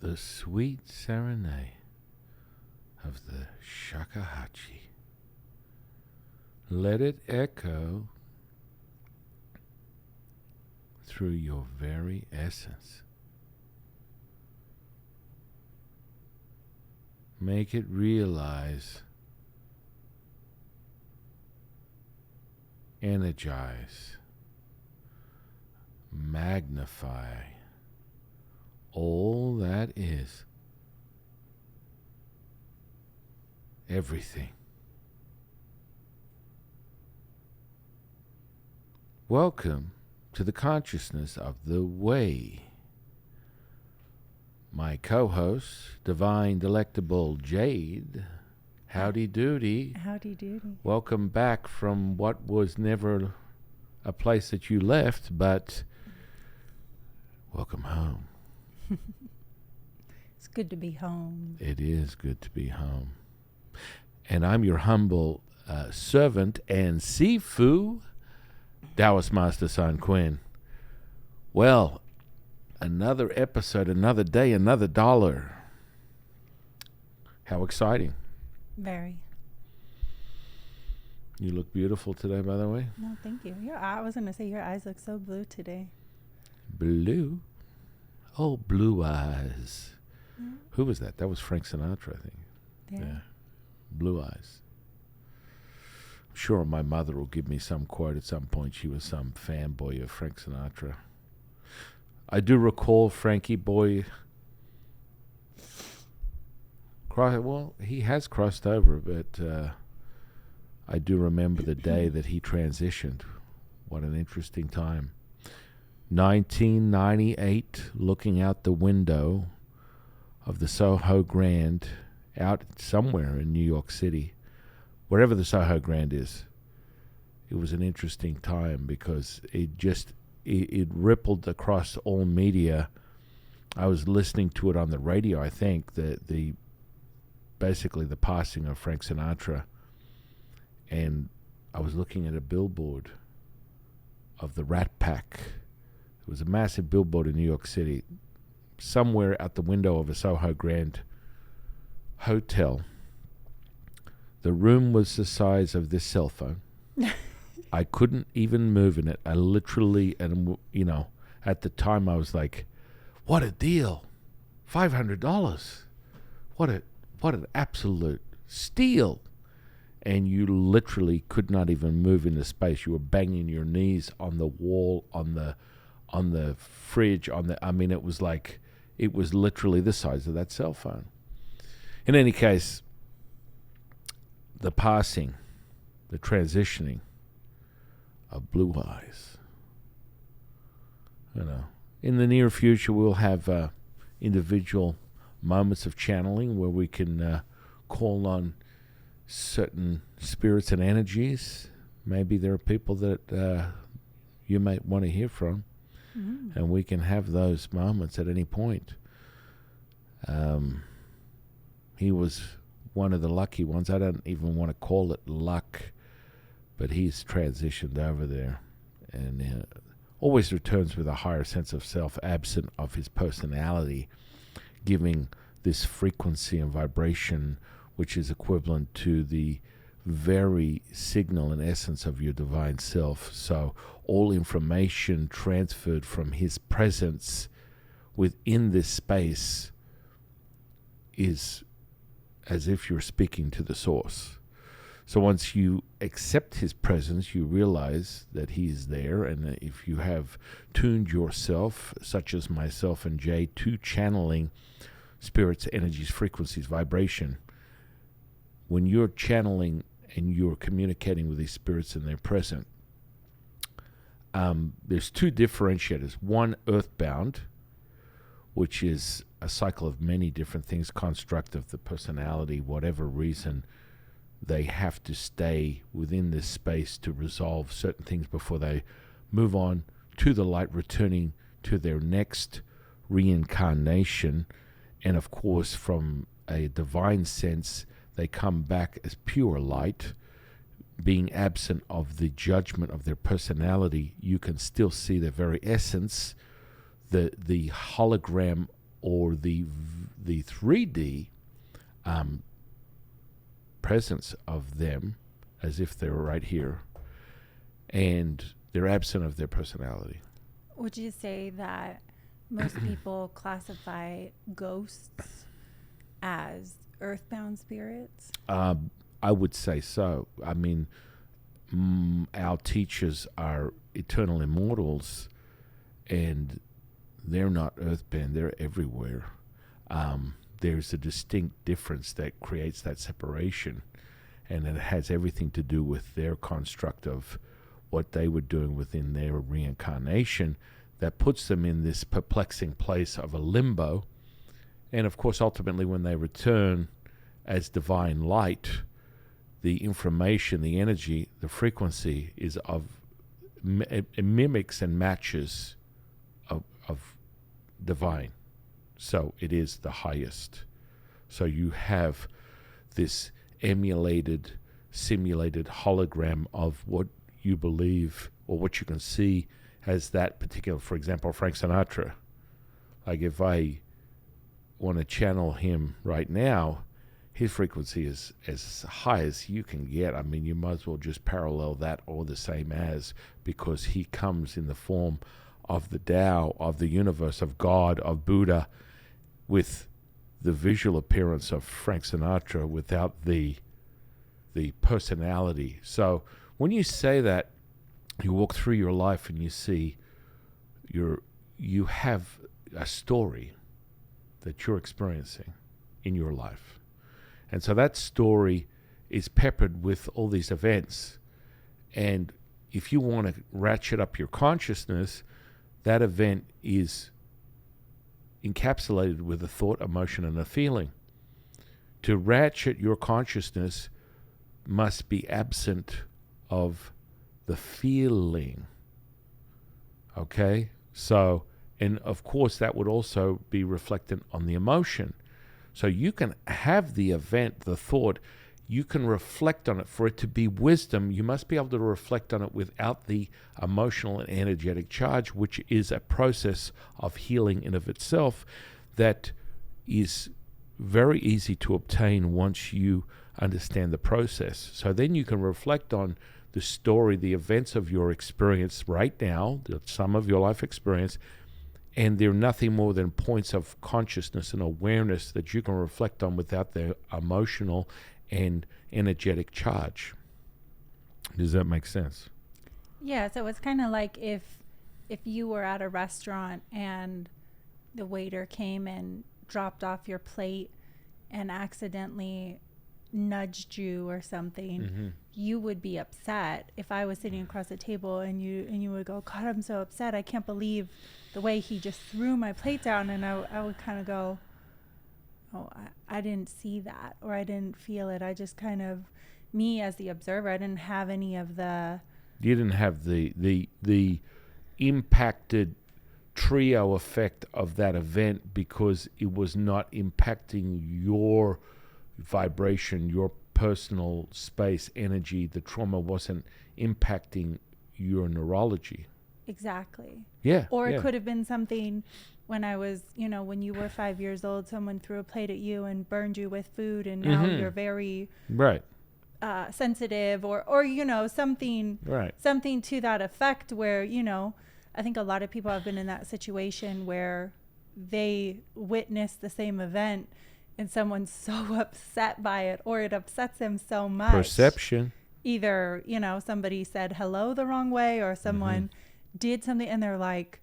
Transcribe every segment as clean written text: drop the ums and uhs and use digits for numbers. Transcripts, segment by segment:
the sweet serenade of the shakuhachi. Let it echo through your very essence. Make it realize, energize, magnify all that is, everything. Welcome to the consciousness of the way. My co-host, Divine Delectable Jade, howdy doody. Howdy doody. Welcome back from what was never a place that you left, but welcome home. It's good to be home. It is good to be home. And I'm your humble servant and Sifu, Taoist Master San Quinn. Well, another episode, another day, another dollar. How exciting. Very. You look beautiful today, by the way. No, thank you. I was going to say your eyes look so blue today. Blue? Oh, blue eyes. Mm-hmm. Who was that? That was Frank Sinatra, I think. Yeah. Blue eyes. I'm sure my mother will give me some quote at some point. She was some fanboy of Frank Sinatra. I do recall Frankie Boy. Well, he has crossed over, but I do remember the day that he transitioned. What an interesting time. 1998, looking out the window of the Soho Grand, out somewhere in New York City, wherever the Soho Grand is. It was an interesting time because it rippled across all media. I was listening to it on the radio, I think, basically the passing of Frank Sinatra, and I was looking at a billboard of the Rat Pack. It was a massive billboard in New York City, somewhere out the window of a Soho Grand hotel. The room was the size of this cell phone. I couldn't even move in it. I literally, and at the time I was like, what a deal. $500. What an absolute steal. And you literally could not even move into space. You were banging your knees on the wall, on the fridge, it was literally the size of that cell phone. In any case, the passing, the transitioning of Blue Eyes. In the near future, we'll have individual moments of channeling where we can call on certain spirits and energies. Maybe there are people that you might want to hear from, and we can have those moments at any point. He was one of the lucky ones. I don't even want to call it luck, but he's transitioned over there and always returns with a higher sense of self, absent of his personality, giving this frequency and vibration which is equivalent to the very signal and essence of your divine self. So all information transferred from his presence within this space is as if you're speaking to the source. So once you accept his presence, you realize that he is there, and if you have tuned yourself, such as myself and Jade, to channeling spirits, energies, frequencies, vibration, when you're channeling and you're communicating with these spirits and they're present, there's two differentiators. One, earthbound, which is a cycle of many different things, construct of the personality, whatever reason, they have to stay within this space to resolve certain things before they move on to the light, returning to their next reincarnation. And of course, from a divine sense, they come back as pure light. Being absent of the judgment of their personality, you can still see their very essence, the hologram or the 3D presence of them, as if they were right here, and they're absent of their personality. Would you say that most people classify ghosts as earthbound spirits? I would say so. I mean, our teachers are eternal immortals, and they're not earthbound, they're everywhere. There's a distinct difference that creates that separation, and it has everything to do with their construct of what they were doing within their reincarnation that puts them in this perplexing place of a limbo. And of course, ultimately, when they return as divine light, the information, the energy, the frequency is it mimics and matches of divine. So it is the highest. So you have this emulated, simulated hologram of what you believe or what you can see as that particular, for example, Frank Sinatra. Like if I want to channel him right now, his frequency is as high as you can get. I mean, you might as well just parallel that or the same as, because he comes in the form of the Tao, of the universe, of God, of Buddha, with the visual appearance of Frank Sinatra without the personality. So when you say that, you walk through your life and you see you have a story that you're experiencing in your life. And so that story is peppered with all these events. And if you want to ratchet up your consciousness, that event is encapsulated with a thought, emotion, and a feeling. To ratchet your consciousness must be absent of the feeling. Okay? So, and of course, that would also be reflected on the emotion. So you can have the event, the thought, you can reflect on it. For it to be wisdom, you must be able to reflect on it without the emotional and energetic charge, which is a process of healing in of itself that is very easy to obtain once you understand the process. So then you can reflect on the story, the events of your experience right now, the sum of your life experience, and they're nothing more than points of consciousness and awareness that you can reflect on without the emotional and energetic charge. Does that make sense? Yeah, so it's kind of like if you were at a restaurant and the waiter came and dropped off your plate and accidentally nudged you or something, Mm-hmm. you would be upset. If I was sitting across the table and you would go, God, I'm so upset. I can't believe the way he just threw my plate down. And I would kind of go, oh, I didn't see that, or I didn't feel it. I just kind of, me as the observer, I didn't have any of the... You didn't have the impacted trio effect of that event because it was not impacting your vibration, your personal space, energy. The trauma wasn't impacting your neurology. Exactly. Yeah. Or yeah. it could have been something when I was, when you were 5 years old, someone threw a plate at you and burned you with food, and now Mm-hmm. you're very Right. sensitive, or something, Right. something to that effect where, I think a lot of people have been in that situation where they witness the same event and someone's so upset by it, or it upsets them so much. Perception. Either, somebody said hello the wrong way, or someone did something and they're like,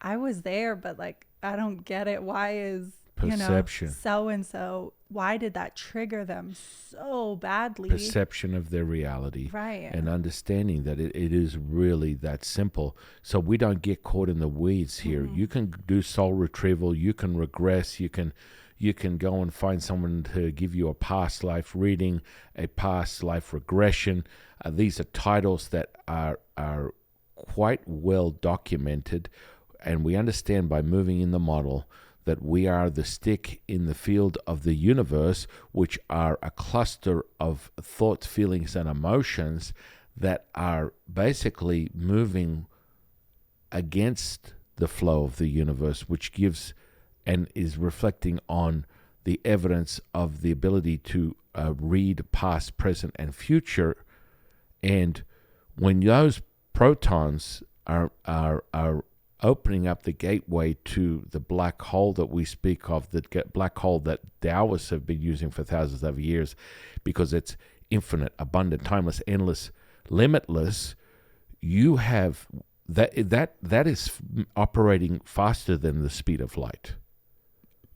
I was there, but like, I don't get it. Why is, Perception. So-and-so, why did that trigger them so badly? Perception of their reality. Right. And understanding that it is really that simple. So we don't get caught in the weeds here. Mm-hmm. You can do soul retrieval. You can regress. You can go and find someone to give you a past life reading, a past life regression. These are titles that are quite well documented, and we understand by moving in the model that we are the stick in the field of the universe, which are a cluster of thoughts, feelings, and emotions that are basically moving against the flow of the universe, which gives and is reflecting on the evidence of the ability to read past, present, and future. And when those protons are opening up the gateway to the black hole that we speak of, the black hole that Taoists have been using for thousands of years, because it's infinite, abundant, timeless, endless, limitless, you have that is operating faster than the speed of light.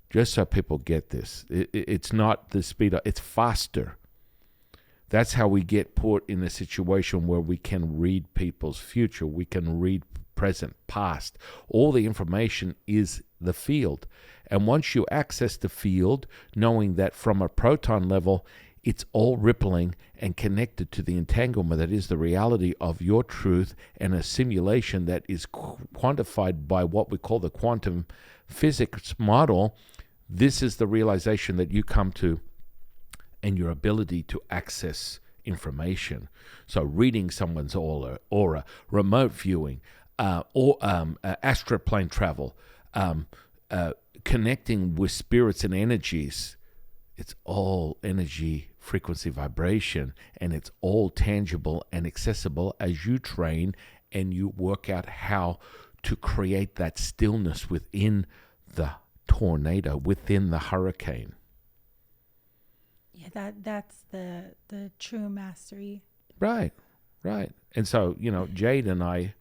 Just so people get this, it's not the speed of, it's faster. That's how we get put in a situation where we can read people's future. We can read present, past. All the information is the field. And once you access the field, knowing that from a proton level, it's all rippling and connected to the entanglement that is the reality of your truth, and a simulation that is quantified by what we call the quantum physics model, this is the realization that you come to, and your ability to access information. So reading someone's aura, remote viewing, or astroplane travel, connecting with spirits and energies. It's all energy, frequency, vibration, and it's all tangible and accessible as you train and you work out how to create that stillness within the tornado, within the hurricane. Yeah, that's the true mastery. Right. And so, Jade and I,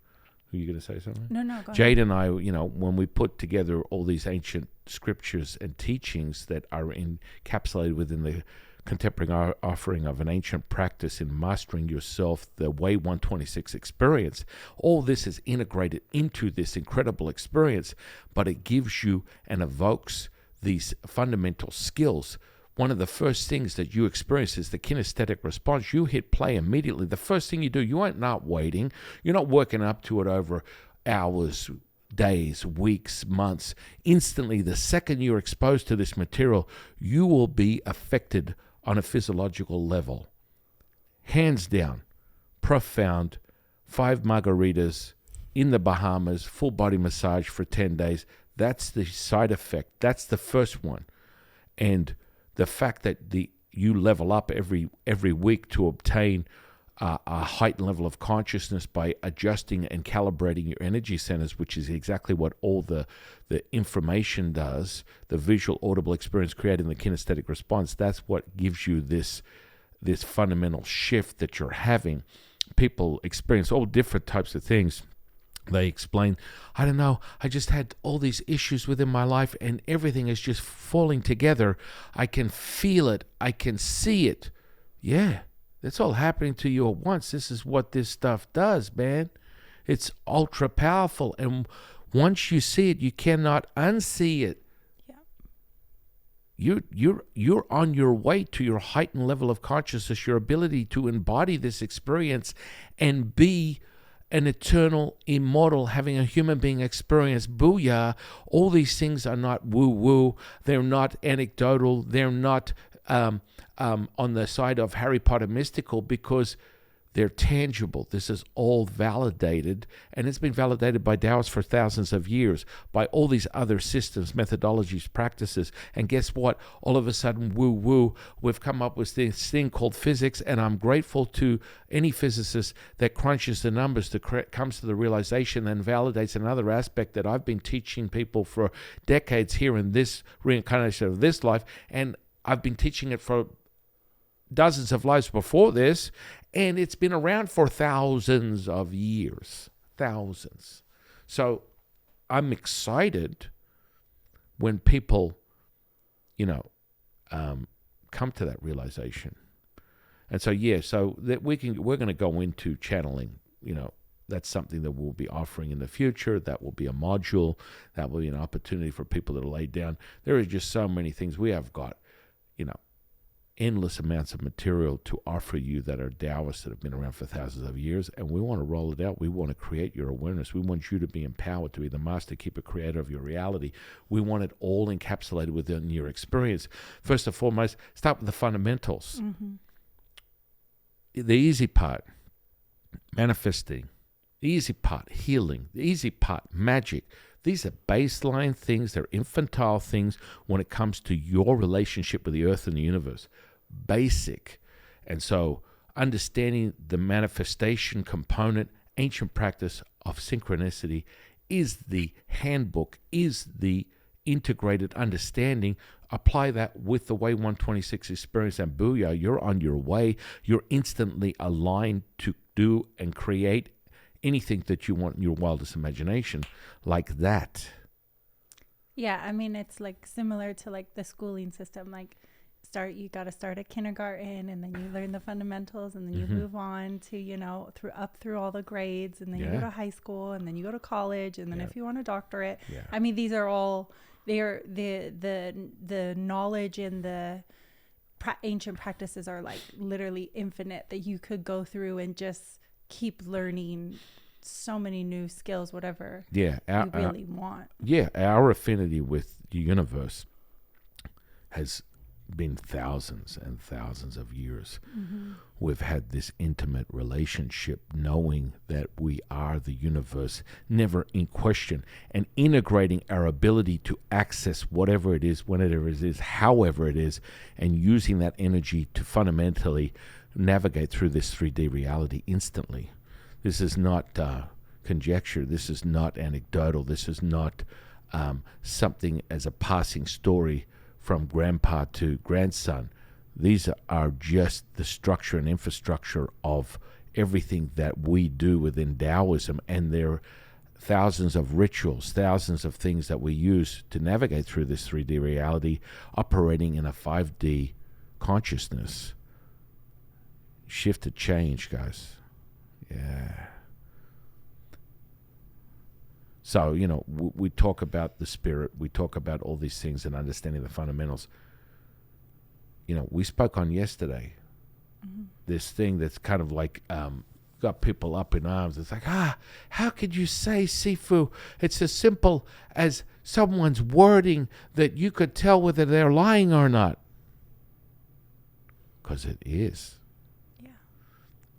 were you going to say something? No, go Jade ahead. and I, when we put together all these ancient scriptures and teachings that are encapsulated within the contemporary offering of an ancient practice in mastering yourself, the Way 126 experience, all this is integrated into this incredible experience, but it gives you and evokes these fundamental skills. One of the first things that you experience is the kinesthetic response. You hit play immediately. The first thing you do, you aren't not waiting. You're not working up to it over hours, days, weeks, months. Instantly, the second you're exposed to this material, you will be affected on a physiological level. Hands down, profound, 5 margaritas in the Bahamas, full body massage for 10 days. That's the side effect. That's the first one. And the fact that you level up every week to obtain a heightened level of consciousness by adjusting and calibrating your energy centers, which is exactly what all the information does, the visual, audible experience creating the kinesthetic response, that's what gives you this fundamental shift that you're having. People experience all different types of things. They explain, I don't know, I just had all these issues within my life and everything is just falling together. I can feel it. I can see it. Yeah, that's all happening to you at once. This is what this stuff does, man. It's ultra powerful. And once you see it, you cannot unsee it. Yeah. You're on your way to your heightened level of consciousness, your ability to embody this experience and be an eternal, immortal, having a human being experience. Booyah. All these things are not woo-woo. They're not anecdotal. They're not on the side of Harry Potter mystical, because they're tangible. This is all validated, and it's been validated by Taoists for thousands of years, by all these other systems, methodologies, practices. And guess what? All of a sudden, woo-woo, we've come up with this thing called physics, and I'm grateful to any physicist that crunches the numbers, comes to the realization and validates another aspect that I've been teaching people for decades here in this reincarnation of this life, and I've been teaching it for dozens of lives before this, and it's been around for thousands of years. Thousands. So I'm excited when people, come to that realization. And so, so that we're going to go into channeling. That's something that we'll be offering in the future. That will be a module. That will be an opportunity for people to lay down. There are just so many things we have got, endless amounts of material to offer you that are Taoists that have been around for thousands of years, and we want to roll it out. We want to create your awareness. We want you to be empowered to be the master keeper, creator of your reality. We want it all encapsulated within your experience. First and foremost, start with the fundamentals. Mm-hmm. The easy part, manifesting. The easy part, healing. The easy part, magic. These are baseline things. They're infantile things when it comes to your relationship with the earth and the universe. Basic. And so understanding the manifestation component, ancient practice of synchronicity is the handbook, is the integrated understanding. Apply that with the Way 126 experience, and booyah, you're on your way. You're instantly aligned to do and create anything that you want in your wildest imagination, like that. Yeah, I mean, it's like similar to like the schooling system. Like, you got to start at kindergarten, and then you learn the fundamentals, and then you move on to, you know, through all the grades, and then you go to high school, and then you go to college, and then if you want a doctorate. I mean, these are all, they're the knowledge and the ancient practices are like literally infinite, that you could go through and just keep learning so many new skills, whatever you really want. Our affinity with the universe has been thousands and thousands of years. We've had this intimate relationship, knowing that we are the universe, never in question, and integrating our ability to access whatever it is, whenever it is, however it is, and using that energy to fundamentally navigate through this 3D reality instantly. This is not conjecture. This is not anecdotal. This is not something as a passing story from grandpa to grandson. These are just the structure and infrastructure of everything that we do within Taoism, and there are thousands of rituals, thousands of things that we use to navigate through this 3D reality, operating in a 5D consciousness. Shift to change, guys. Yeah. So, you know, we talk about the spirit, we talk about all these things and understanding the fundamentals. You know, we spoke on yesterday, this thing that's kind of like got people up in arms. It's like, how could you say, Sifu, it's as simple as someone's wording that you could tell whether they're lying or not? Because it is. Yeah.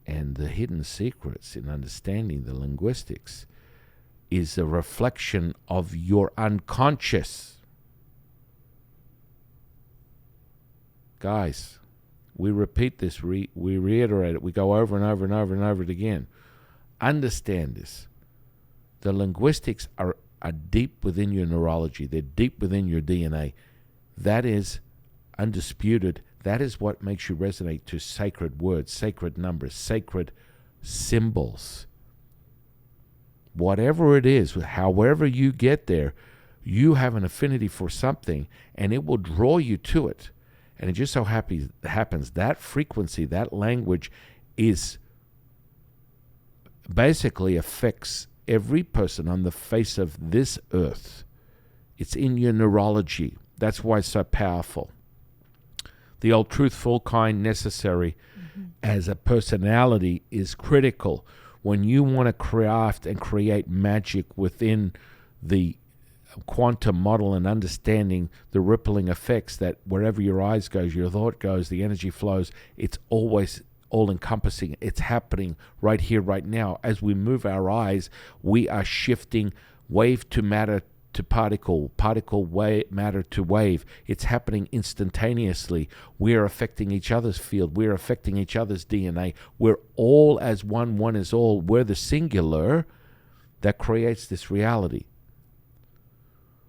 And the hidden secrets in understanding the linguistics is a reflection of your unconscious. Guys, we repeat this, we reiterate it, we go over and over and over and over it again. Understand this. The linguistics are deep within your neurology. They're deep within your DNA. That is undisputed. That is what makes you resonate to sacred words, sacred numbers, sacred symbols. Whatever it is, however you get there, you have an affinity for something, and it will draw you to it. And it just so happens that frequency, that language, is basically affects every person on the face of this earth. It's in your neurology. That's why it's so powerful. The old truthful, kind, necessary as a personality is critical. When you want to craft and create magic within the quantum model and understanding the rippling effects that wherever your eyes goes, your thought goes, the energy flows, it's always all-encompassing. It's happening right here, right now. As we move our eyes, we are shifting wave to matter to particle, matter to wave. It's happening instantaneously. We're affecting each other's field. We're affecting each other's DNA. We're all as one, one is all. We're the singular that creates this reality.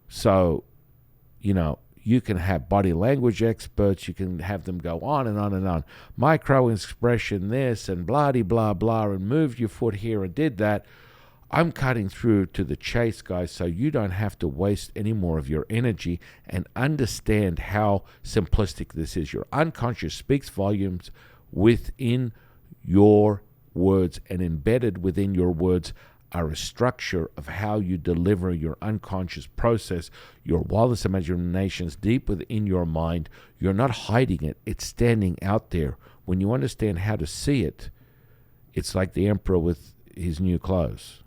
So, you know, you can have body language experts. You can have them go on and on and on. Micro expression this and blah, blah, and moved your foot here and did that. I'm cutting through to the chase, guys, so you don't have to waste any more of your energy, and understand how simplistic this is. Your unconscious speaks volumes within your words, and embedded within your words are a structure of how you deliver your unconscious process, your wildest imaginations deep within your mind. You're not hiding it. It's standing out there. When you understand how to see it, it's like the emperor with his new clothes.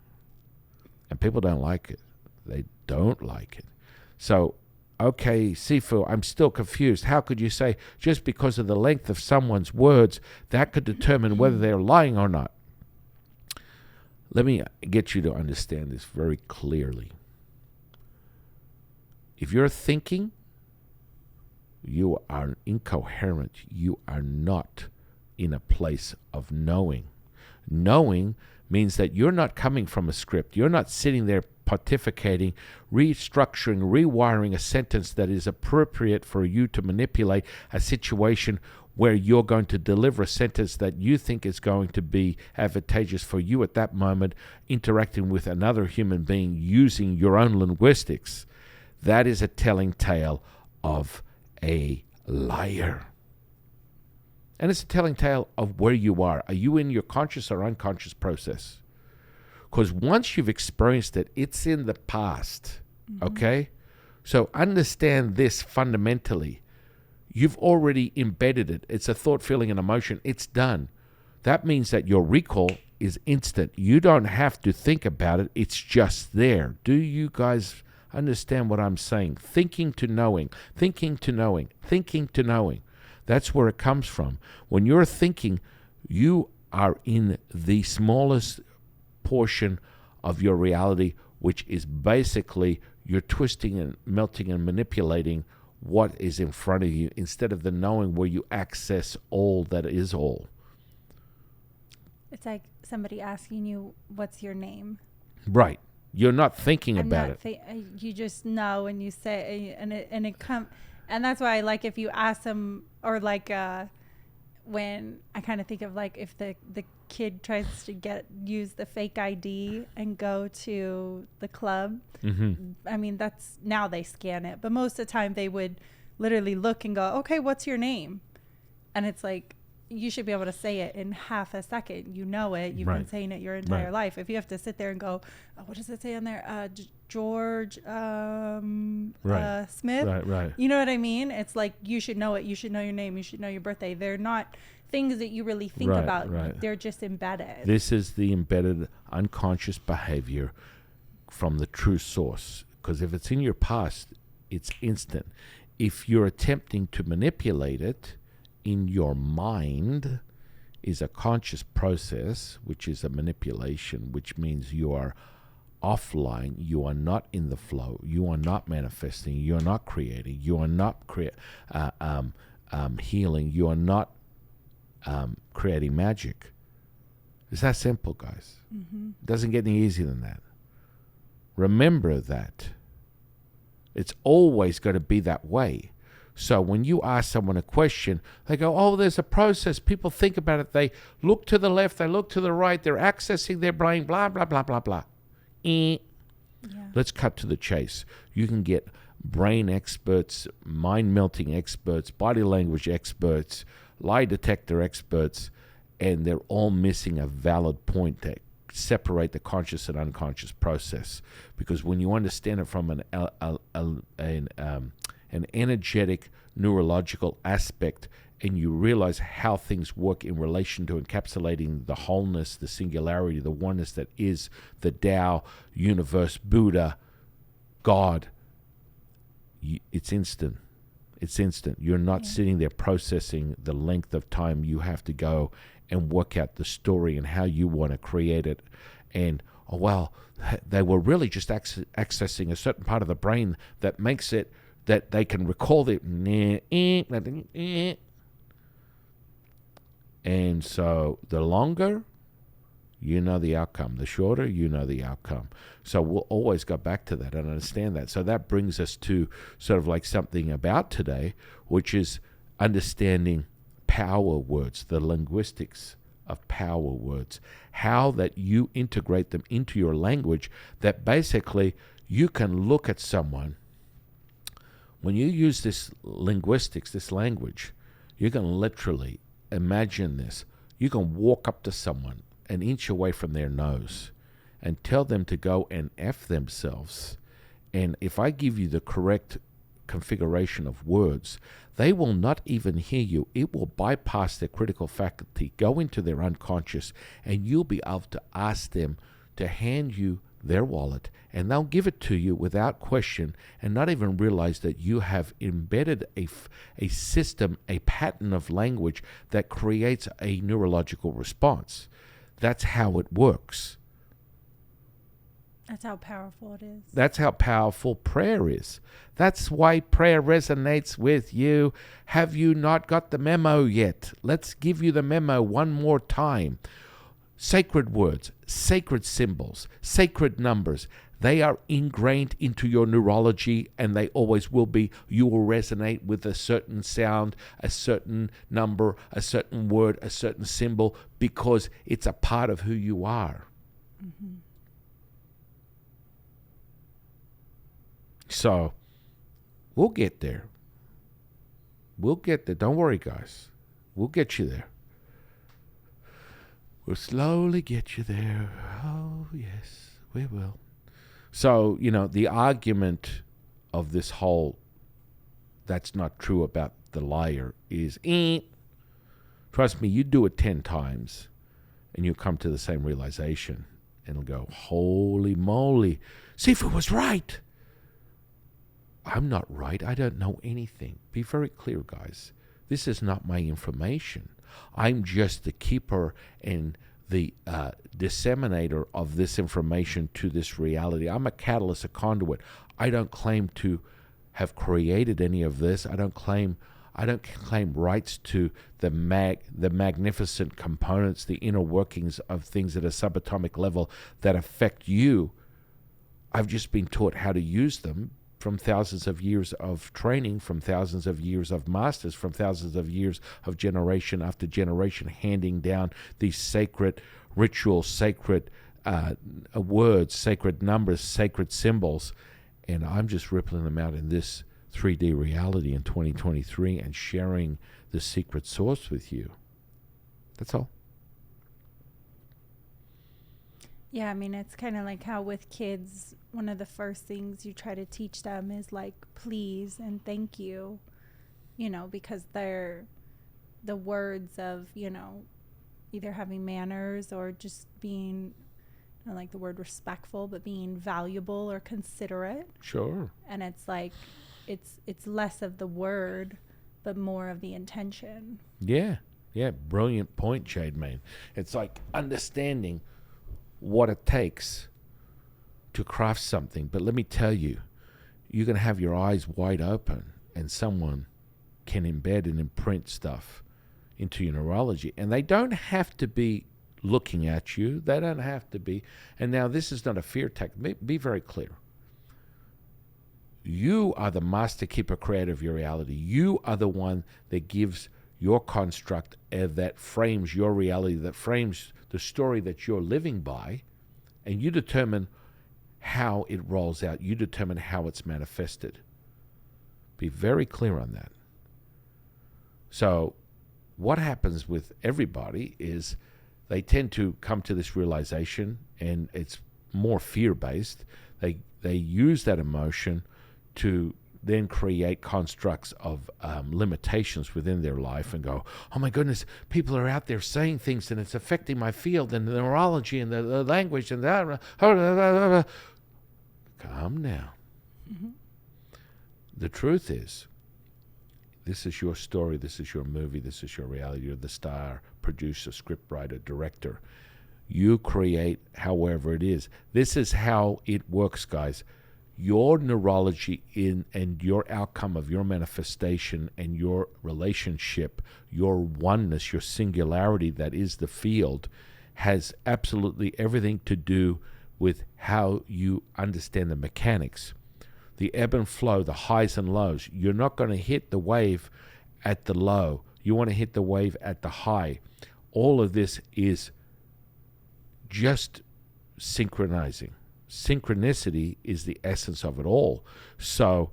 And people don't like it. They don't like it. So, okay, Sifu, I'm still confused. How could you say just because of the length of someone's words, that could determine whether they're lying or not? Let me get you to understand this very clearly. If you're thinking, you are incoherent. You are not in a place of knowing. Knowing means that you're not coming from a script. You're not sitting there pontificating, restructuring, rewiring a sentence that is appropriate for you to manipulate a situation where you're going to deliver a sentence that you think is going to be advantageous for you at that moment, interacting with another human being using your own linguistics. That is a telling tale of a liar. And it's a telling tale of where you are. Are you in your conscious or unconscious process? Because once you've experienced it, it's in the past. Okay? So understand this fundamentally. You've already embedded it. It's a thought, feeling, and emotion. It's done. That means that your recall is instant. You don't have to think about it. It's just there. Do you guys understand what I'm saying? Thinking to knowing, thinking to knowing, thinking to knowing. That's where it comes from. When you're thinking, you are in the smallest portion of your reality, which is basically you're twisting and melting and manipulating what is in front of you instead of the knowing where you access all that is all. It's like somebody asking you, what's your name? Right. You're not thinking about it. You just know, and you say, and it comes, and that's why I like if you ask them, or like when I kind of think of like if the kid tries to use the fake ID and go to the club. I mean, that's now they scan it, but most of the time they would literally look and go, okay, what's your name? And it's like, you should be able to say it in half a second. You know it. You've been saying it your entire life. If you have to sit there and go, what does it say on there? George Smith. Right. You know what I mean? It's like you should know it. You should know your name. You should know your birthday. They're not things that you really think about. Right. They're just embedded. This is the embedded unconscious behavior from the true source. Because if it's in your past, it's instant. If you're attempting to manipulate it, in your mind is a conscious process, which is a manipulation, which means you are offline, you are not in the flow, you are not manifesting, you are not creating, you are not healing, you are not creating magic. It's that simple, guys. It doesn't get any easier than that. Remember that. It's always going to be that way. So when you ask someone a question, they go, oh, there's a process. People think about it. They look to the left, they look to the right, they're accessing their brain, blah, blah, blah, blah, blah. Let's cut to the chase. You can get brain experts, mind-melting experts, body language experts, lie detector experts, and they're all missing a valid point that separate the conscious and unconscious process. Because when you understand it from an energetic neurological aspect, and you realize how things work in relation to encapsulating the wholeness, the singularity, the oneness that is the Tao, universe, Buddha, God, it's instant. It's instant. You're not sitting there processing the length of time you have to go and work out the story and how you want to create it. And, oh, well, they were really just accessing a certain part of the brain that makes it that they can recall it. And so the longer, you know the outcome. The shorter, you know the outcome. So we'll always go back to that and understand that. So that brings us to sort of like something about today, which is understanding power words, the linguistics of power words, how that you integrate them into your language, that basically you can look at someone. When you use this linguistics, this language, you can literally imagine this. You can walk up to someone an inch away from their nose and tell them to go and F themselves. And if I give you the correct configuration of words, they will not even hear you. It will bypass their critical faculty, go into their unconscious, and you'll be able to ask them to hand you their wallet, and they'll give it to you without question and not even realize that you have embedded a system, a pattern of language that creates a neurological response. That's how it works. That's how powerful it is. That's how powerful prayer is. That's why prayer resonates with you. Have you not got the memo yet? Let's give you the memo one more time. Sacred words, sacred symbols, sacred numbers, they are ingrained into your neurology, and they always will be. You will resonate with a certain sound, a certain number, a certain word, a certain symbol, because it's a part of who you are. Mm-hmm. So, we'll get there. We'll get there. Don't worry, guys. We'll get you there. We'll slowly get you there. Oh, yes, we will. So, the argument of this whole that's not true about the liar is, trust me, you do it 10 times and you'll come to the same realization and it'll go, holy moly, see if it was right. I'm not right. I don't know anything. Be very clear, guys. This is not my information. I'm just the keeper and the disseminator of this information to this reality. I'm a catalyst, a conduit. I don't claim to have created any of this. I don't claim rights to the magnificent components, the inner workings of things at a subatomic level that affect you. I've just been taught how to use them from thousands of years of training, from thousands of years of masters, from thousands of years of generation after generation handing down these sacred rituals, sacred words, sacred numbers, sacred symbols. And I'm just rippling them out in this 3D reality in 2023 and sharing the secret source with you. That's all. Yeah, I mean, it's kind of like how with kids, one of the first things you try to teach them is like please and thank you, because they're the words of, either having manners or just being, I don't like the word respectful, but being valuable or considerate. Sure. And it's like, it's less of the word, but more of the intention. Yeah. Yeah. Brilliant point, Jade, man. It's like understanding what it takes to craft something. But let me tell you, you're going to have your eyes wide open and someone can embed and imprint stuff into your neurology. And they don't have to be looking at you. They don't have to be. And now this is not a fear tactic. Be very clear. You are the master keeper creator of your reality. You are the one that gives your construct that frames your reality, that frames the story that you're living by, and you determine how it rolls out. You determine how it's manifested. Be very clear on that. So what happens with everybody is they tend to come to this realization, and it's more fear-based. They use that emotion to then create constructs of limitations within their life and go, oh my goodness, people are out there saying things and it's affecting my field and the neurology and the language and that. Calm down. Mm-hmm. The truth is, this is your story, this is your movie, this is your reality. You're the star, producer, scriptwriter, director. You create however it is. This is how it works, guys. Your neurology and your outcome of your manifestation and your relationship, your oneness, your singularity that is the field, has absolutely everything to do with how you understand the mechanics. The ebb and flow, the highs and lows. You're not going to hit the wave at the low. You want to hit the wave at the high. All of this is just synchronizing. Synchronicity is the essence of it all. So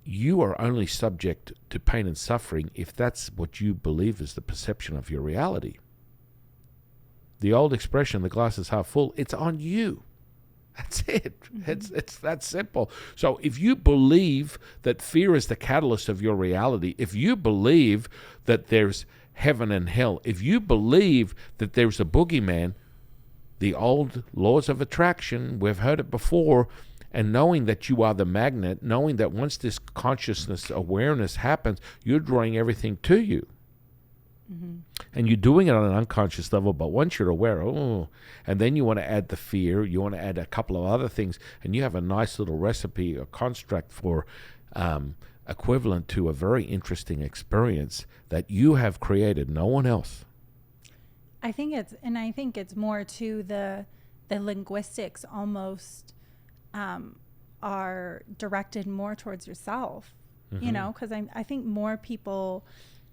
you are only subject to pain and suffering if that's what you believe is the perception of your reality. The old expression, the glass is half full, it's on you. That's it. Mm-hmm. It's that simple. So if you believe that fear is the catalyst of your reality, if you believe that there's heaven and hell, if you believe that there's a boogeyman, the old laws of attraction, we've heard it before, and knowing that you are the magnet, knowing that once this consciousness awareness happens, you're drawing everything to you. And you're doing it on an unconscious level, but once you're aware, and then you want to add the fear, you want to add a couple of other things, and you have a nice little recipe or construct for equivalent to a very interesting experience that you have created, no one else. I think it's more to the linguistics almost are directed more towards yourself, you know, because I think more people,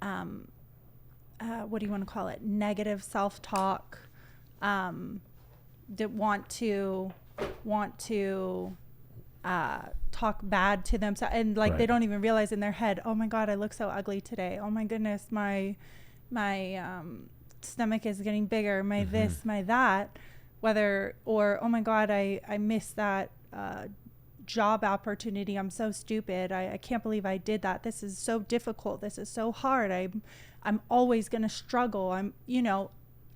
what do you want to call it? Negative self-talk, that want to talk bad to themselves, and like they don't even realize in their head, oh my God, I look so ugly today. Oh my goodness, my stomach is getting bigger. My this, my that. Or oh my God, I missed that job opportunity. I'm so stupid. I can't believe I did that. This is so difficult. This is so hard. I'm always going to struggle.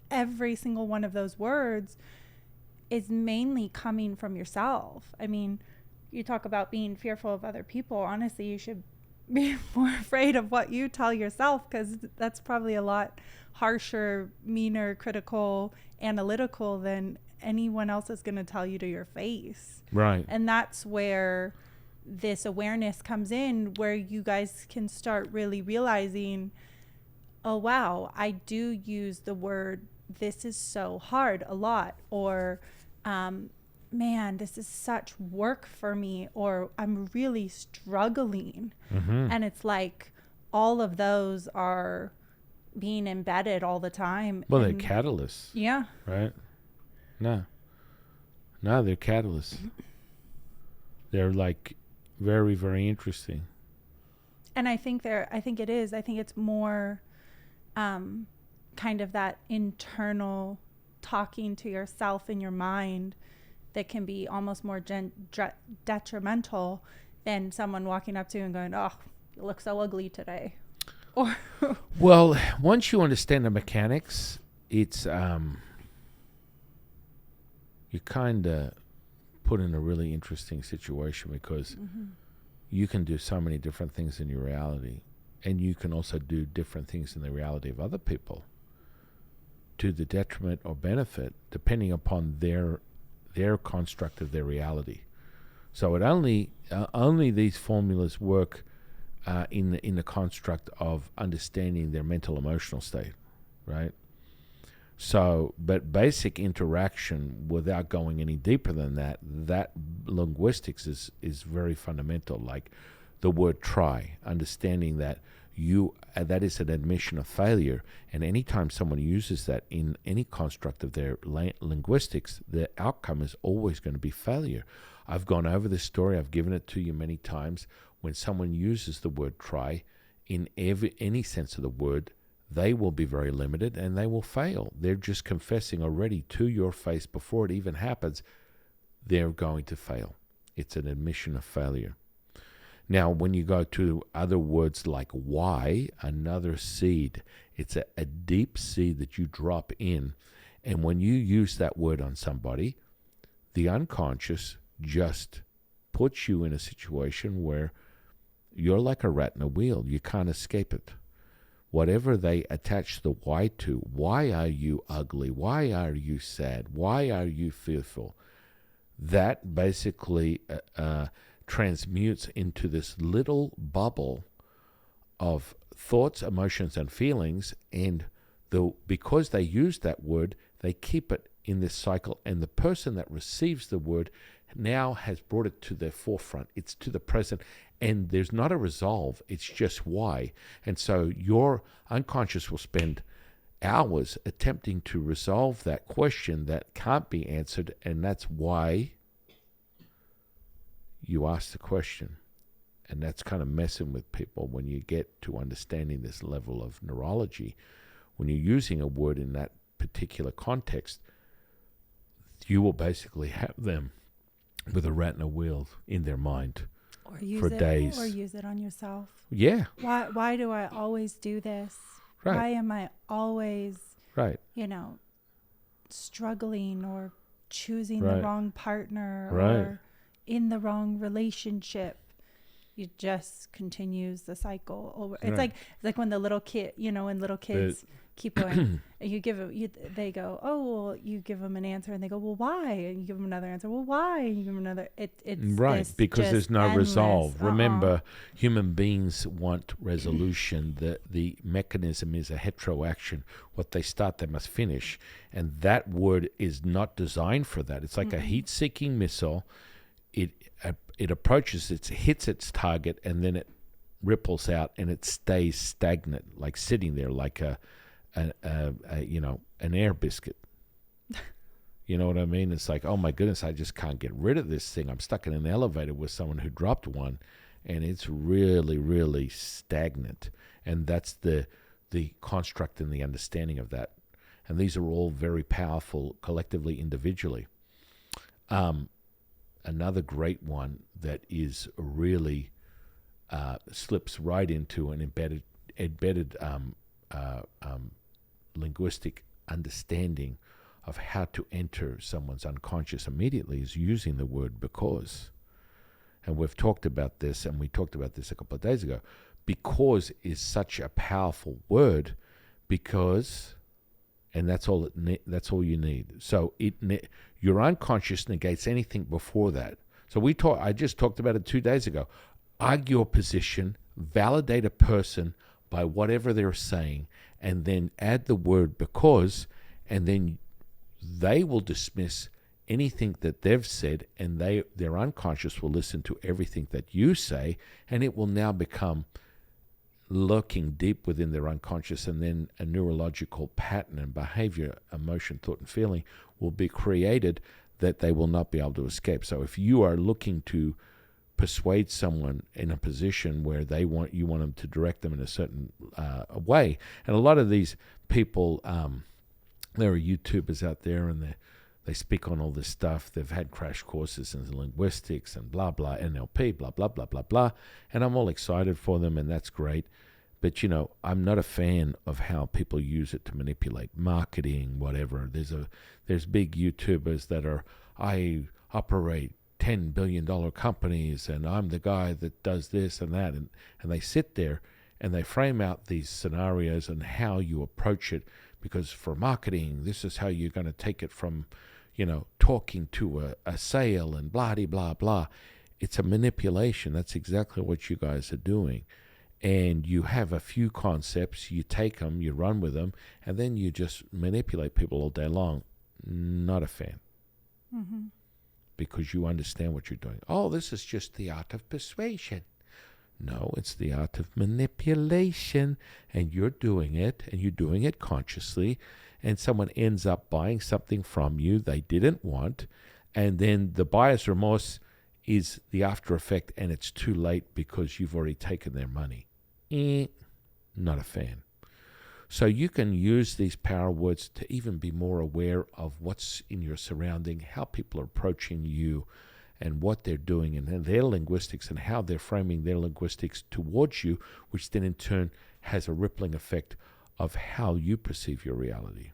Every single one of those words is mainly coming from yourself. I mean, you talk about being fearful of other people. Honestly, you should be more afraid of what you tell yourself, because that's probably a lot harsher, meaner, critical, analytical than anyone else is going to tell you to your face. Right. And that's where this awareness comes in, where you guys can start really realizing, oh, wow, I do use the word, this is so hard, a lot. Or, man, this is such work for me. Or I'm really struggling. And it's like all of those are being embedded all the time. Well, they're catalysts. Yeah. Right? No, they're catalysts. They're like very, very interesting. And I think it is. I think it's more kind of that internal talking to yourself in your mind that can be almost more detrimental than someone walking up to you and going, oh, you look so ugly today. Or well, once you understand the mechanics, it's you kind of put in a really interesting situation, because you can do so many different things in your reality, and you can also do different things in the reality of other people to the detriment or benefit, depending upon their construct of their reality. So it only these formulas work in the construct of understanding their mental emotional state, right? So, but basic interaction, without going any deeper than that linguistics is very fundamental. Like the word try, understanding that that is an admission of failure, and anytime someone uses that in any construct of their linguistics, the outcome is always going to be failure. I've gone over this story, I've given it to you many times. When someone uses the word try in any sense of the word, they will be very limited and they will fail. They're just confessing already to your face before it even happens, they're going to fail. It's an admission of failure. Now, when you go to other words like why, another seed, it's a deep seed that you drop in. And when you use that word on somebody, the unconscious just puts you in a situation where you're like a rat in a wheel. You can't escape it. Whatever they attach the why to, why are you ugly? Why are you sad? Why are you fearful? That basically transmutes into this little bubble of thoughts, emotions, and feelings, and because they use that word, they keep it in this cycle, and the person that receives the word now has brought it to their forefront. It's to the present, and there's not a resolve, it's just why. And so your unconscious will spend hours attempting to resolve that question that can't be answered, and that's why you ask the question. And that's kind of messing with people when you get to understanding this level of neurology. When you're using a word in that particular context, you will basically have them with a rat in a wheel in their mind for days. Or use it on yourself. Yeah. Why do I always do this? Right. Why am I always, right, struggling or choosing right, the wrong partner right, or in the wrong relationship? it just continues the cycle over. It's Right. like when the little kid, when little kids keep going, and they go, oh, well, you give them an answer, and they go, well, why? And you give them another answer, well, why? And you give them another. It's Right, this because just there's no endless, resolve. Remember, human beings want resolution. The mechanism is a heteroaction. What they start, they must finish. And that word is not designed for that. It's like a heat-seeking missile. It approaches, it hits its target, and then it ripples out, and it stays stagnant, like sitting there, like an air biscuit. You know what I mean? It's like, oh my goodness, I just can't get rid of this thing. I'm stuck in an elevator with someone who dropped one, and it's really, really stagnant. And that's the construct and the understanding of that. And these are all very powerful collectively, individually. Another great one that is really slips right into an embedded linguistic understanding of how to enter someone's unconscious immediately is using the word because. And we've talked about this, and we talked about this a couple of days ago. Because is such a powerful word, because, and that's all you need. So your unconscious negates anything before that. So I just talked about it 2 days ago. Argue a position, validate a person by whatever they're saying, and then add the word because, and then they will dismiss anything that they've said, and their unconscious will listen to everything that you say, and it will now become lurking deep within their unconscious, and then a neurological pattern and behavior, emotion, thought, and feeling will be created that they will not be able to escape. So if you are looking to persuade someone in a position where you want them to direct them in a certain way, and a lot of these people, there are YouTubers out there, and they speak on all this stuff. They've had crash courses in linguistics and blah, blah, NLP, blah, blah, blah, blah, blah. And I'm all excited for them, and that's great. But, I'm not a fan of how people use it to manipulate marketing, whatever. There's big YouTubers that I operate $10 billion companies, and I'm the guy that does this and that. And they sit there and they frame out these scenarios and how you approach it. Because for marketing, this is how you're going to take it from, talking to a sale and blah, blah, blah. It's a manipulation. That's exactly what you guys are doing. And you have a few concepts, you take them, you run with them, and then you just manipulate people all day long. Not a fan. Mm-hmm. Because you understand what you're doing. Oh, this is just the art of persuasion. No, it's the art of manipulation, and you're doing it, and you're doing it consciously, and someone ends up buying something from you they didn't want, and then the buyer's remorse is the after effect, and it's too late because you've already taken their money. Not a fan. So you can use these power words to even be more aware of what's in your surrounding, how people are approaching you, and what they're doing, and their linguistics, and how they're framing their linguistics towards you, which then in turn has a rippling effect of how you perceive your reality.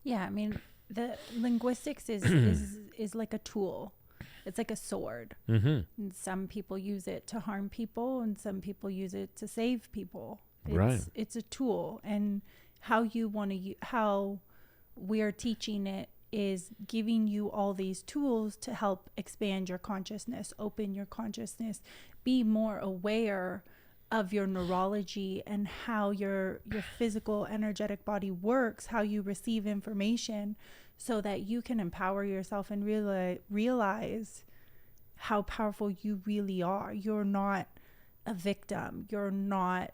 Yeah, I mean, the linguistics is like a tool. It's like a sword. Mm-hmm. And some people use it to harm people, and some people use it to save people. It's a tool, and how we're teaching it is giving you all these tools to help expand your consciousness, open your consciousness, be more aware of your neurology and how your physical energetic body works, how you receive information, so that you can empower yourself and realize how powerful you really are. You're not a victim. You're not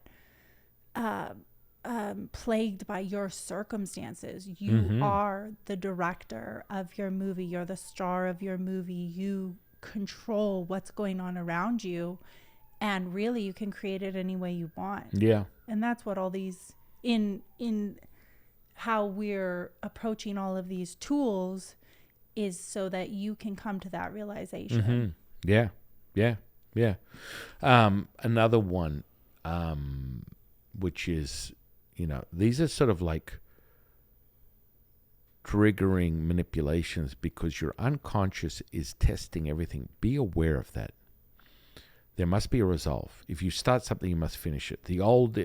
plagued by your circumstances. You are the director of your movie. You're the star of your movie. You control what's going on around you, and really you can create it any way you want. Yeah. And that's what all these in how we're approaching all of these tools is, so that you can come to that realization. Yeah. Another one, which is, these are sort of like triggering manipulations because your unconscious is testing everything. Be aware of that. There must be a resolve. If you start something, you must finish it. The old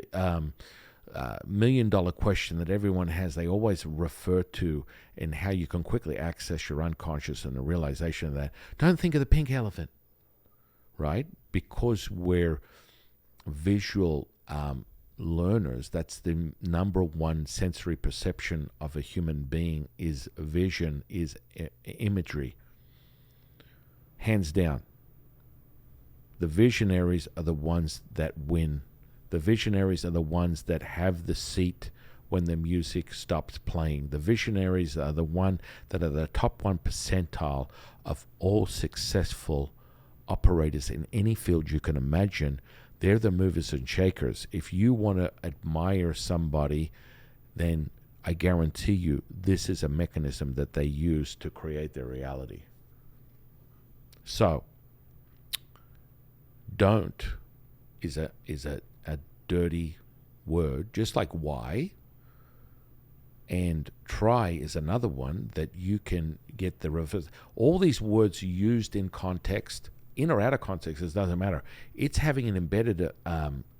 million-dollar question that everyone has, they always refer to in how you can quickly access your unconscious and the realization that, don't think of the pink elephant, right? Because we're visual learners, that's the number one sensory perception of a human being is vision, is imagery. Hands down. The visionaries are the ones that win. The visionaries are the ones that have the seat when the music stops playing. The visionaries are the one that are the top 1 percentile of all successful operators in any field you can imagine. They're the movers and shakers. If you want to admire somebody, then I guarantee you this is a mechanism that they use to create their reality. So, don't is a dirty word, just like why. And try is another one that you can get the reverse. All these words used in context, in or out of context, it doesn't matter. It's having an embedded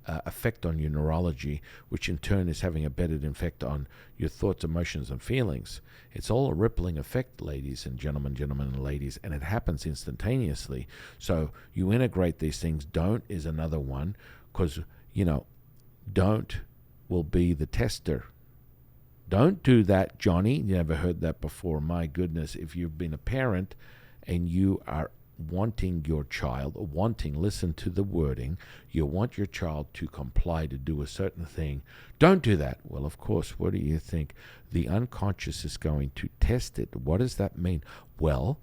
effect on your neurology, which in turn is having a embedded effect on your thoughts, emotions, and feelings. It's all a rippling effect, ladies and gentlemen and ladies, and it happens instantaneously. So you integrate these things. Don't is another one, because, don't will be the tester. Don't do that, Johnny. You never heard that before. My goodness, if you've been a parent and you are wanting your child, listen to the wording, you want your child to comply to do a certain thing, don't do that. Well, of course, what do you think? The unconscious is going to test it. What does that mean? Well,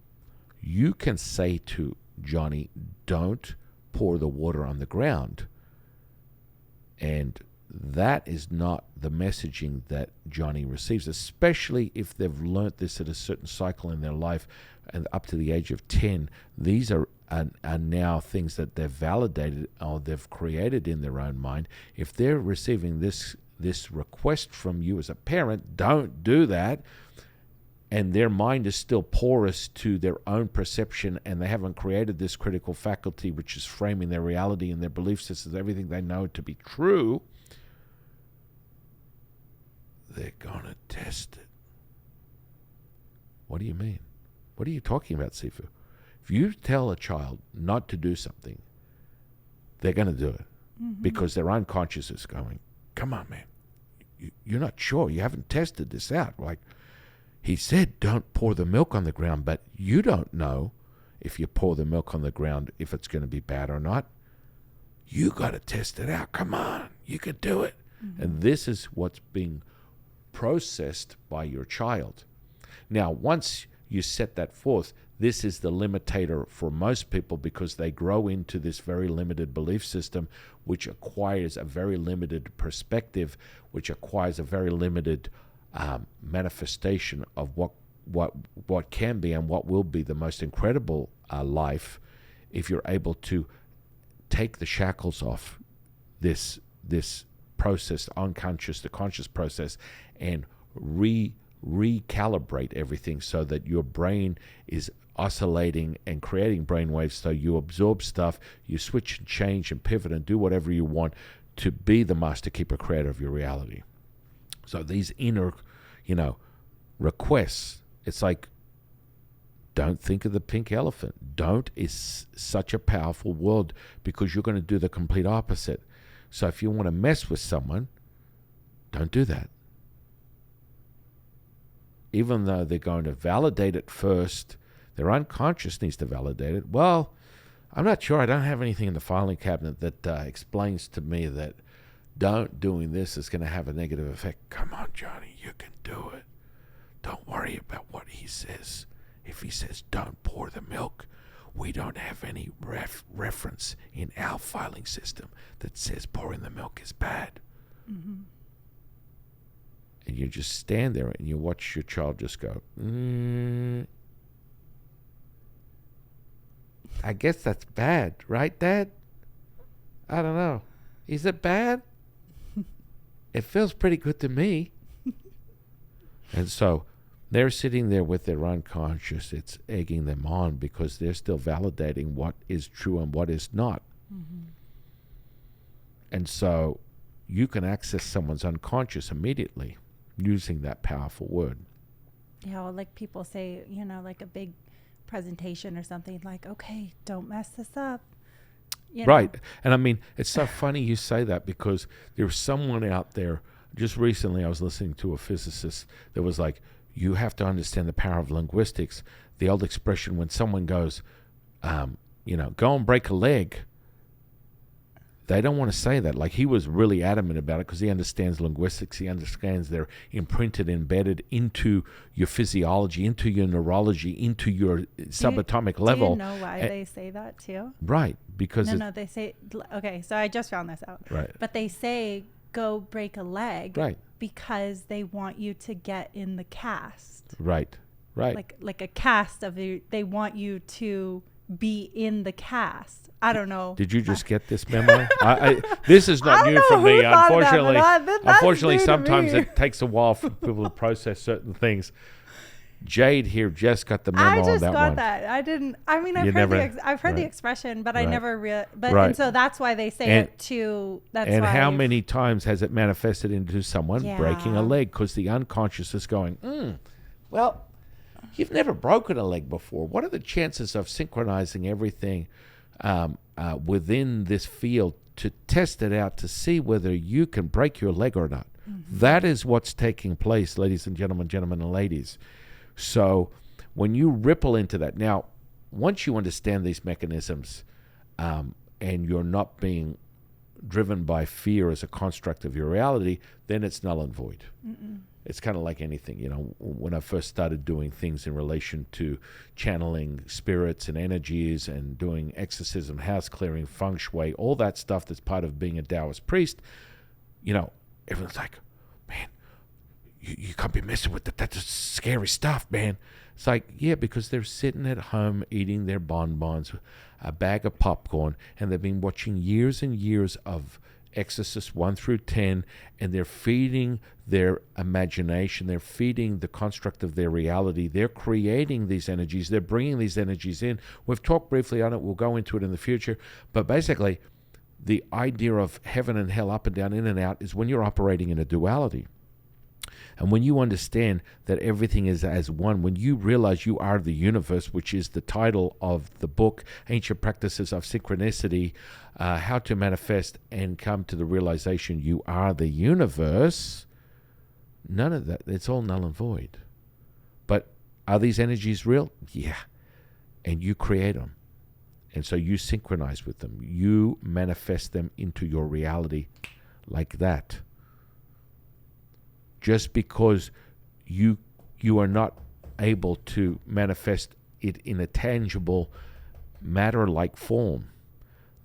you can say to Johnny, don't pour the water on the ground. And that is not the messaging that Johnny receives, especially if they've learnt this at a certain cycle in their life and up to the age of 10. These are now things that they've validated or they've created in their own mind. If they're receiving this request from you as a parent, don't do that, and their mind is still porous to their own perception, and they haven't created this critical faculty which is framing their reality and their belief systems, everything they know to be true, they're going to test it. What do you mean? What are you talking about, Sifu? If you tell a child not to do something, they're going to do it. Mm-hmm. Because their unconscious is going, come on, man. You're not sure. You haven't tested this out. Like, he said don't pour the milk on the ground, but you don't know if you pour the milk on the ground if it's going to be bad or not. You got to test it out. Come on. You can do it. Mm-hmm. And this is what's being processed by your child. Now, once you set that forth, this is the limitator for most people because they grow into this very limited belief system, which acquires a very limited perspective, which acquires a very limited manifestation of what can be and what will be the most incredible life if you're able to take the shackles off this process, unconscious to conscious process, and recalibrate everything so that your brain is oscillating and creating brain waves, so you absorb stuff, you switch and change and pivot and do whatever you want to be the master keeper creator of your reality. So these inner, requests, it's like, don't think of the pink elephant. Don't is such a powerful word because you're going to do the complete opposite. So if you want to mess with someone, don't do that. Even though they're going to validate it first, their unconscious needs to validate it. Well, I'm not sure. I don't have anything in the filing cabinet that explains to me that doing this is going to have a negative effect. Come on, Johnny, you can do it. Don't worry about what he says. If he says don't pour the milk, we don't have any reference in our filing system that says pouring the milk is bad. Mm-hmm. And you just stand there and you watch your child just go, I guess that's bad, right, Dad? I don't know. Is it bad? It feels pretty good to me. And so they're sitting there with their unconscious. It's egging them on because they're still validating what is true and what is not. And so you can access someone's unconscious immediately using that powerful word. Yeah, well, like people say, like a big presentation or something, like, okay, don't mess this up. Right. And I mean, it's so funny you say that, because there's someone out there. Just recently I was listening to a physicist that was like, you have to understand the power of linguistics. The old expression, when someone goes, go and break a leg, they don't want to say that. Like, he was really adamant about it because he understands linguistics. He understands they're imprinted, embedded into your physiology, into your neurology, into your subatomic level. Do you know why they say that too? Right. Because they say, okay, so I just found this out. Right. But they say, go break a leg. Right. Because they want you to get in the cast. Right. Right. Like a cast of you. They want you to be in the cast. I don't know. Did you just get this memo? This is not new for me. Unfortunately, sometimes it takes a while for people to process certain things. Jade here just got the memo on that one. I just got that. I didn't. I mean, I've heard the expression, but I never and so that's why they say it too. And how many times has it manifested into someone breaking a leg? Because the unconscious is going, well, you've never broken a leg before. What are the chances of synchronizing everything within this field to test it out to see whether you can break your leg or not? That is what's taking place, ladies and gentlemen and ladies. So when you ripple into that, now, once you understand these mechanisms and you're not being driven by fear as a construct of your reality, then it's null and void. It's kind of like anything. When I first started doing things in relation to channeling spirits and energies and doing exorcism, house clearing, feng shui, all that stuff that's part of being a Taoist priest, everyone's like, man, you can't be messing with that. That's scary stuff, man. It's like, yeah, because they're sitting at home eating their bonbons, a bag of popcorn, and they've been watching years and years of Exorcist 1 through 10, and they're feeding their imagination. They're feeding the construct of their reality. They're creating these energies. They're bringing these energies in. We've talked briefly on it. We'll go into it in the future. But basically, the idea of heaven and hell, up and down, in and out, is when you're operating in a duality. And when you understand that everything is as one, when you realize you are the universe, which is the title of the book, Ancient Practices of Synchronicity, How to Manifest and Come to the Realization You Are the Universe, none of that, it's all null and void. But are these energies real? Yeah. And you create them. And so you synchronize with them. You manifest them into your reality like that. Just because you are not able to manifest it in a tangible matter-like form,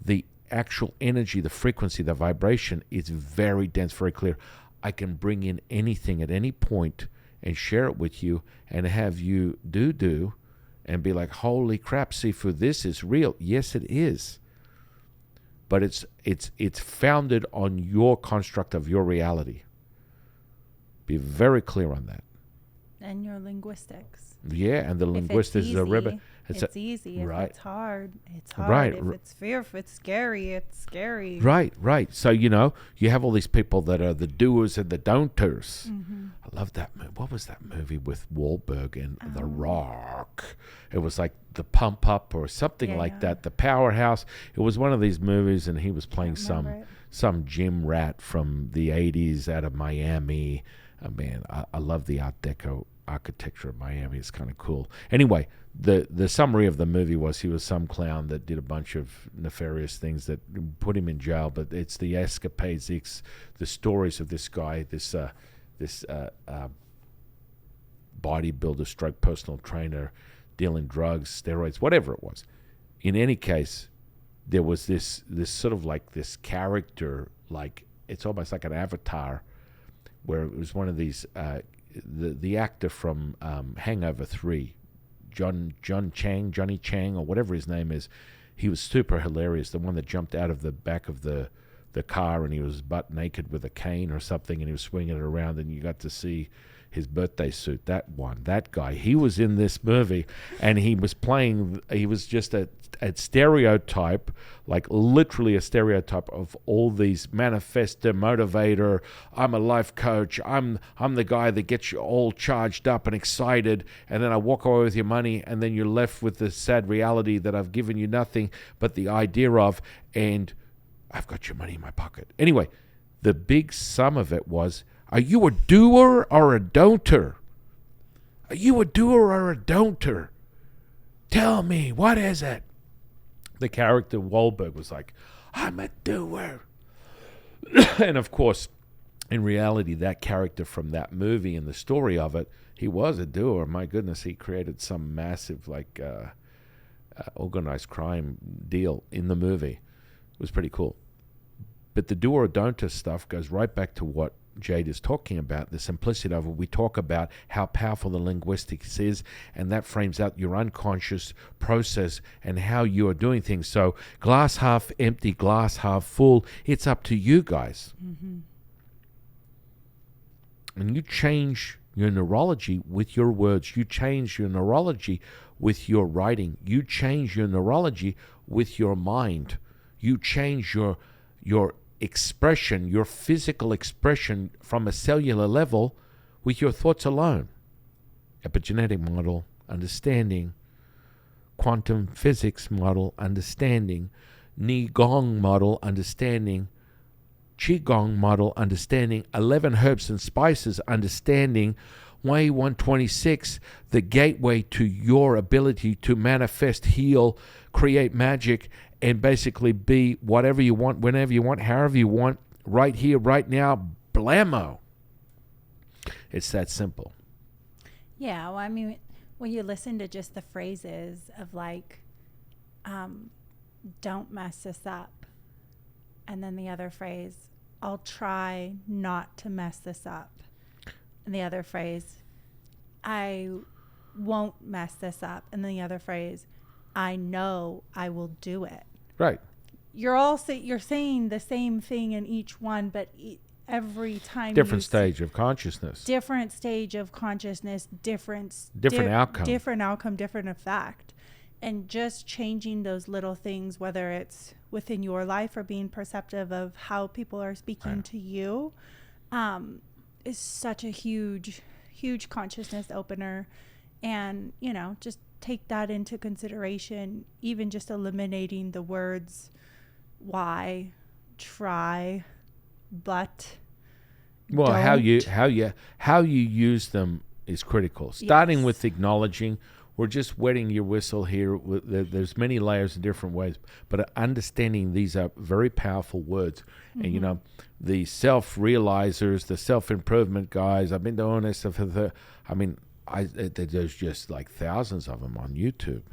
the actual energy, the frequency, the vibration is very dense, very clear. I can bring in anything at any point and share it with you and have you do and be like, holy crap, Sifu, this is real. Yes, it is. But it's founded on your construct of your reality. Be very clear on that. And your linguistics. Yeah, and the linguistics is a ribbon. It's easy. If right. it's hard, it's hard. Right. If it's fearful, it's scary, it's scary. Right. So, you have all these people that are the doers and the don'ters. I love that movie. What was that movie with Wahlberg and The Rock? It was like The Pump Up or something like that. The Powerhouse. It was one of these movies, and he was playing some gym rat from the 80s out of Miami. Man, I love the Art Deco architecture of Miami. It's kind of cool. Anyway, the summary of the movie was he was some clown that did a bunch of nefarious things that put him in jail. But it's the escapades, the stories of this guy, this bodybuilder stroke personal trainer, dealing drugs, steroids, whatever it was. In any case, there was this sort of like this character, like it's almost like an avatar, where it was one of these, the actor from Hangover 3, Johnny Chang, or whatever his name is. He was super hilarious. The one that jumped out of the back of the the car and he was butt naked with a cane or something and he was swinging it around and you got to see his birthday suit. That guy, he was in this movie and he was just a stereotype, like literally a stereotype of all these manifestor, motivator, I'm a life coach, I'm the guy that gets you all charged up and excited, and then I walk away with your money and then you're left with the sad reality that I've given you nothing but the idea of, and I've got your money in my pocket. Anyway, the big sum of it was, are you a doer or a don'ter? Are you a doer or a don'ter? Tell me, what is it? The character Wahlberg was like, I'm a doer. And of course, in reality, that character from that movie and the story of it, he was a doer. My goodness, he created some massive organized crime deal in the movie. It was pretty cool. But the do or don't stuff goes right back to what Jade is talking about, the simplicity of it. We talk about how powerful the linguistics is, and that frames out your unconscious process and how you are doing things. So glass half empty, glass half full, it's up to you guys. Mm-hmm. And you change your neurology with your words. You change your neurology with your writing. You change your neurology with your mind. You change your expression, your physical expression from a cellular level with your thoughts alone. Epigenetic model, understanding. Quantum physics model, understanding. Qigong model, understanding. Qigong model, understanding. 11 herbs and spices, understanding. Way 126, the gateway to your ability to manifest, heal, create magic, and basically be whatever you want, whenever you want, however you want, right here, right now, blammo. It's that simple. Yeah, well, I mean, when you listen to just the phrases of like, don't mess this up. And then the other phrase, I'll try not to mess this up. And the other phrase, I won't mess this up. And then the other phrase, I know I will do it. Right. You're saying the same thing in each one, but every time different stage of consciousness. Different stage of consciousness, different outcome. Different outcome, different effect. And just changing those little things, whether it's within your life or being perceptive of how people are speaking to you, is such a huge, huge consciousness opener. And, just take that into consideration, even just eliminating the words why, try, but. Well, don't. how you use them is critical. Starting with acknowledging, we're just wetting your whistle here. There's many layers in different ways, but understanding these are very powerful words. Mm-hmm. And the self-realizers, the self-improvement guys, I've been doing this there's just like thousands of them on YouTube.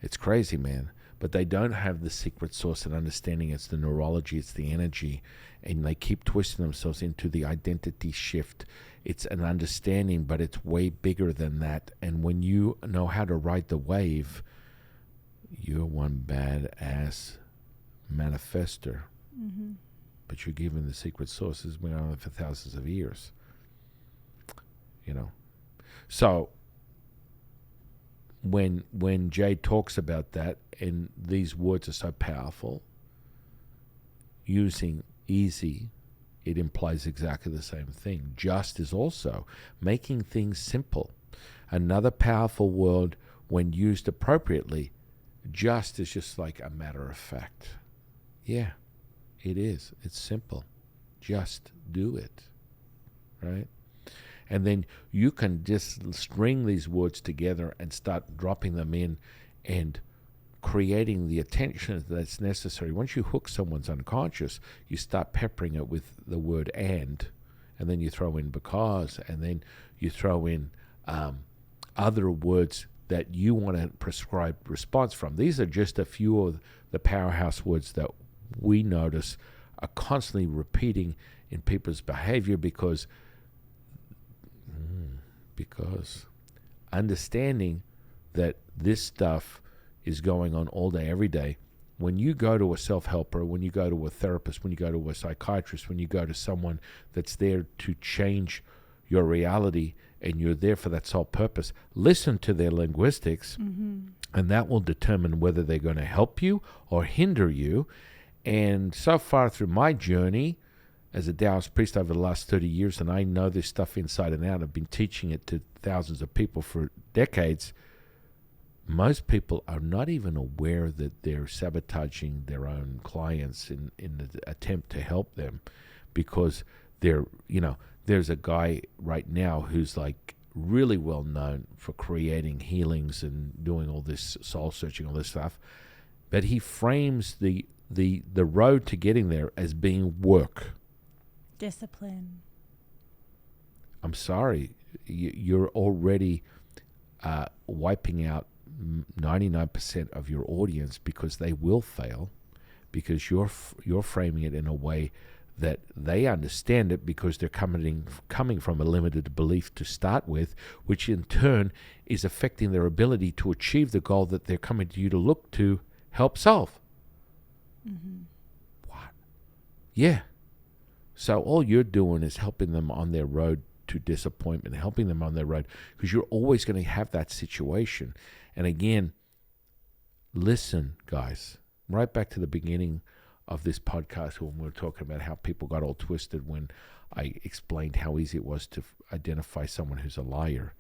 It's crazy, man. But they don't have the secret sauce and understanding. It's the neurology, it's the energy, and they keep twisting themselves into the identity shift. It's an understanding, but it's way bigger than that. And when you know how to ride the wave, you're one badass manifester. Mm-hmm. But you're given the secret sauces been on for thousands of years. So when Jade talks about that, and these words are so powerful, using easy, it implies exactly the same thing. Just is also making things simple. Another powerful word when used appropriately, just is just like a matter of fact. Yeah, it is. It's simple. Just do it. Right? And then you can just string these words together and start dropping them in and creating the attention that's necessary. Once you hook someone's unconscious, you start peppering it with the word and then you throw in because, and then you throw in other words that you want a prescribed response from. These are just a few of the powerhouse words that we notice are constantly repeating in people's behavior because understanding that this stuff is going on all day, every day, When you go to a self-helper, when you go to a therapist, when you go to a psychiatrist, when you go to someone that's there to change your reality and you're there for that sole purpose, listen to their linguistics, and that will determine whether they're going to help you or hinder you. And so far through my journey as a Taoist priest over the last 30 years, and I know this stuff inside and out, I've been teaching it to thousands of people for decades, most people are not even aware that they're sabotaging their own clients in the attempt to help them, because there's a guy right now who's like really well known for creating healings and doing all this soul searching, all this stuff, but he frames the road to getting there as being work. Discipline. I'm sorry, you're already wiping out 99% of your audience, because they will fail, because you're framing it in a way that they understand it, because they're coming from a limited belief to start with, which in turn is affecting their ability to achieve the goal that they're coming to you to look to help solve. What? Yeah. So all you're doing is helping them on their road to disappointment, helping them on their road, because you're always going to have that situation. And again, listen, guys, right back to the beginning of this podcast when we were talking about how people got all twisted when I explained how easy it was to identify someone who's a liar.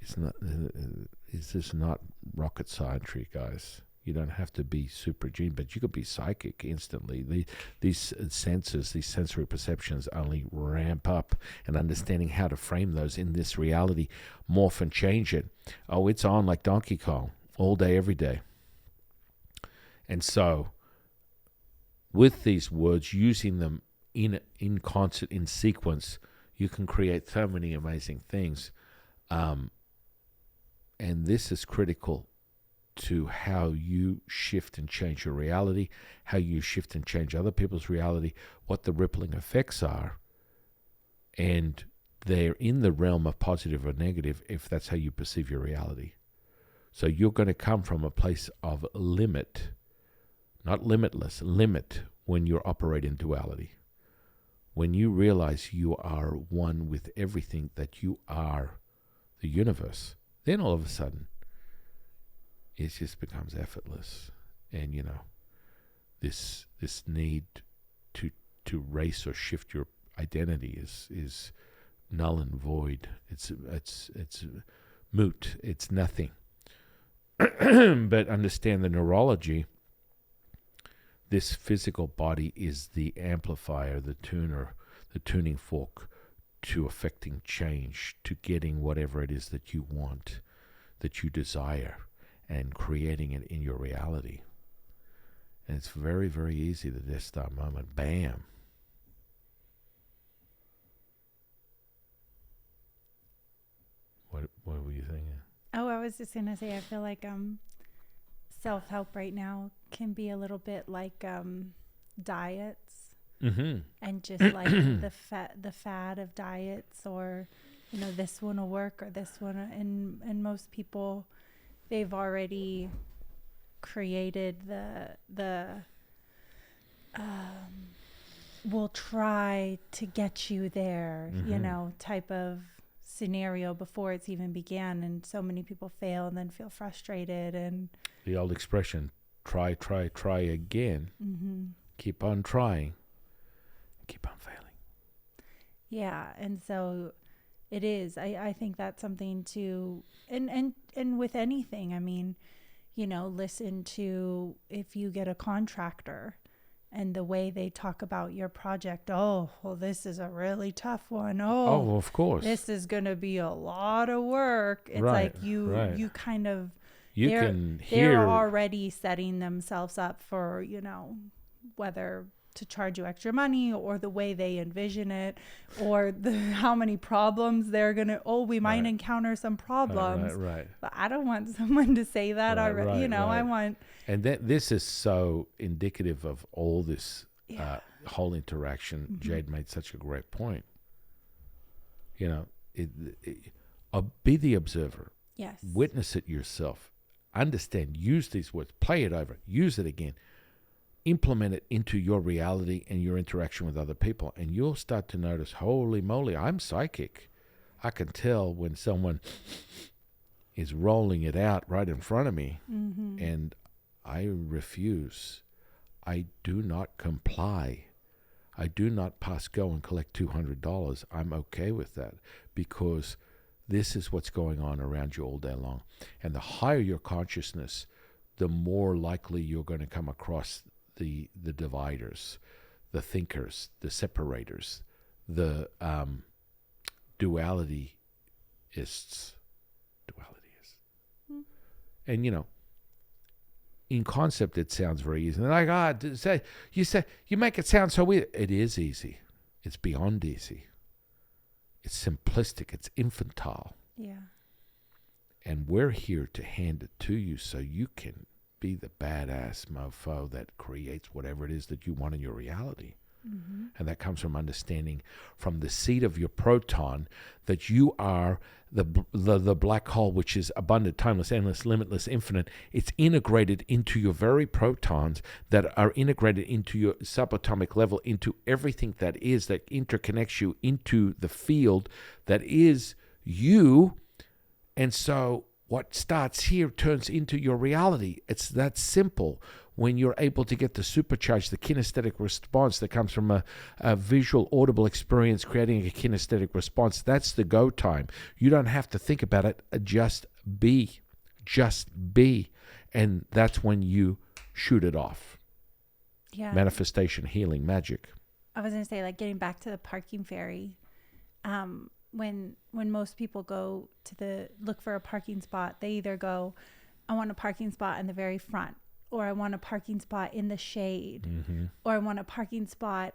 It's just not rocket science, guys. You don't have to be super gene, but you could be psychic instantly. These senses, these sensory perceptions only ramp up, and understanding how to frame those in this reality, morph and change it. Oh, it's on like Donkey Kong all day, every day. And so with these words, using them in concert, in sequence, you can create so many amazing things. And this is critical to how you shift and change your reality, how you shift and change other people's reality, what the rippling effects are. And they're in the realm of positive or negative if that's how you perceive your reality. So you're going to come from a place of limit, not limitless, limit, when you're operating duality. When you realize you are one with everything, that you are the universe, then all of a sudden, it just becomes effortless. And, this need to race or shift your identity is null and void. It's moot. It's nothing. But understand the neurology. This physical body is the amplifier, the tuner, the tuning fork to affecting change, to getting whatever it is that you want, that you desire, and creating it in your reality. And it's very, very easy, the Death Star moment. Bam. What were you thinking? Oh, I was just going to say, I feel like self-help right now can be a little bit like diets, and just like the fad of diets, or this one will work or this one, and most people, they've already created the will try to get you there, type of scenario before it's even began. And so many people fail and then feel frustrated. And the old expression, try again. Keep on trying. Keep on failing. Yeah. And so it is. I think that's something to, and with anything, I mean, listen to, if you get a contractor and the way they talk about your project, oh, well, this is a really tough one. Oh, of course. This is going to be a lot of work. It's right, like you kind of, they're already setting themselves up for, whether to charge you extra money, or the way they envision it, or how many problems they're going to, we might encounter some problems. Right. But I don't want someone to say that already. I want. And this is so indicative of all this whole interaction. Jade made such a great point. Be the observer. Yes. Witness it yourself. Understand. Use these words. Play it over. Use it again. implement it into your reality and your interaction with other people, and you'll start to notice, holy moly, I'm psychic. I can tell when someone is rolling it out right in front of me, and I refuse. I do not comply. I do not pass go and collect $200. I'm okay with that because this is what's going on around you all day long. And the higher your consciousness, the more likely you're going to come across the dividers, the thinkers, the separators, the dualityists. And, in concept, it sounds very easy. And like, you make it sound so weird. It is easy. It's beyond easy. It's simplistic. It's infantile. Yeah. And we're here to hand it to you so you can be the badass mofo that creates whatever it is that you want in your reality. And that comes from understanding from the seed of your proton that you are the black hole, which is abundant, timeless, endless, limitless, infinite. It's integrated into your very protons that are integrated into your subatomic level, into everything that is, that interconnects you into the field that is you. And so what starts here turns into your reality. It's that simple. When you're able to get the supercharge, the kinesthetic response that comes from a visual, audible experience, creating a kinesthetic response, that's the go time. You don't have to think about it. Just be. Just be. And that's when you shoot it off. Yeah. Manifestation, healing, magic. I was going to say, like, getting back to the parking ferry, when most people go to look for a parking spot, they either go, I want a parking spot in the very front, or I want a parking spot in the shade, or I want a parking spot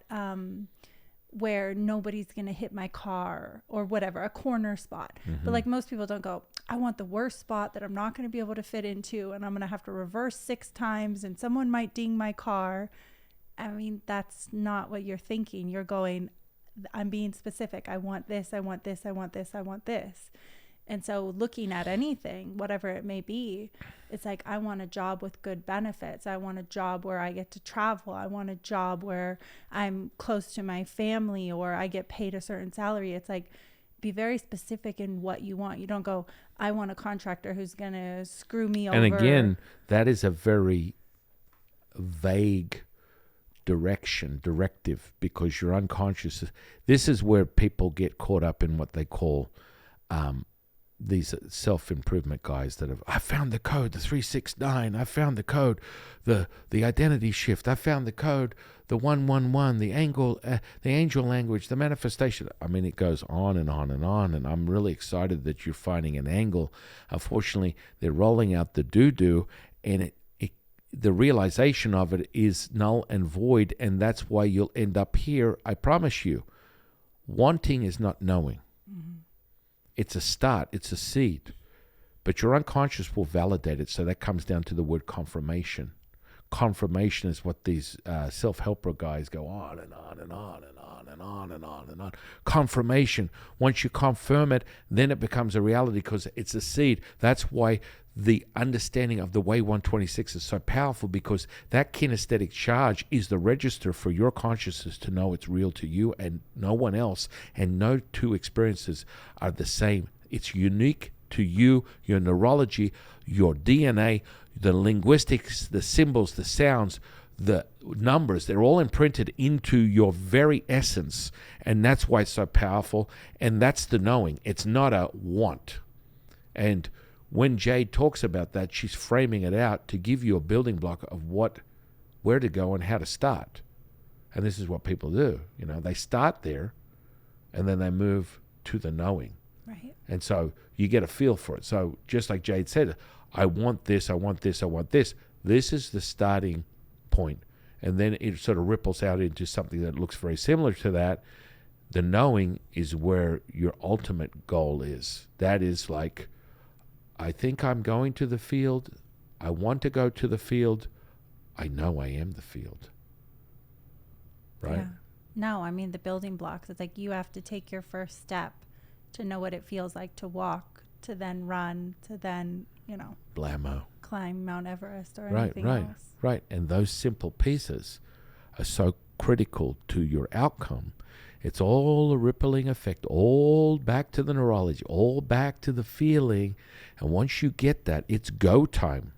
where nobody's going to hit my car, or whatever, a corner spot. But like, most people don't go, I want the worst spot that I'm not going to be able to fit into, and I'm going to have to reverse 6 times, and someone might ding my car. I mean, that's not what you're thinking. You're going, I'm being specific. I want this, I want this, I want this, I want this. And so looking at anything, whatever it may be, it's like, I want a job with good benefits. I want a job where I get to travel. I want a job where I'm close to my family, or I get paid a certain salary. It's like, be very specific in what you want. You don't go, I want a contractor who's going to screw me over. And again, that is a very vague directive, because your unconscious, this is where people get caught up in what they call these self-improvement guys that have, I found the code, the 369, I found the code, the identity shift, I found the code, the 111, the angel language, the manifestation. I mean, it goes on and on and on, and I'm really excited that you're finding an angle. Unfortunately, they're rolling out the doo-doo, and the realization of it is null and void, and that's why you'll end up here. I promise you, wanting is not knowing. It's a start, it's a seed, but your unconscious will validate it. So that comes down to the word confirmation. Confirmation is what these self-helper guys go on and on and on and on and on and on and on. Confirmation. Once you confirm it, then it becomes a reality, because it's a seed. That's why the understanding of the way 126 is so powerful, because that kinesthetic charge is the register for your consciousness to know it's real to you and no one else, and no two experiences are the same. It's unique to you, your neurology, your DNA, the linguistics, the symbols, the sounds, the numbers. They're all imprinted into your very essence, and that's why it's so powerful, and that's the knowing. It's not a want. And when Jade talks about that, she's framing it out to give you a building block of where to go and how to start. And this is what people do. They start there, and then they move to the knowing. Right. And so you get a feel for it. So just like Jade said, I want this, I want this, I want this. This is the starting point. And then it sort of ripples out into something that looks very similar to that. The knowing is where your ultimate goal is. That is like, I think I'm going to the field. I want to go to the field. I know I am the field. Right? Yeah. No, I mean, the building blocks. It's like, you have to take your first step to know what it feels like to walk, to then run, to then Blammo. climb Mount Everest or Right, anything right, else. right. And those simple pieces are so critical to your outcome. It's all a rippling effect, all back to the neurology, all back to the feeling. And once you get that, it's go time.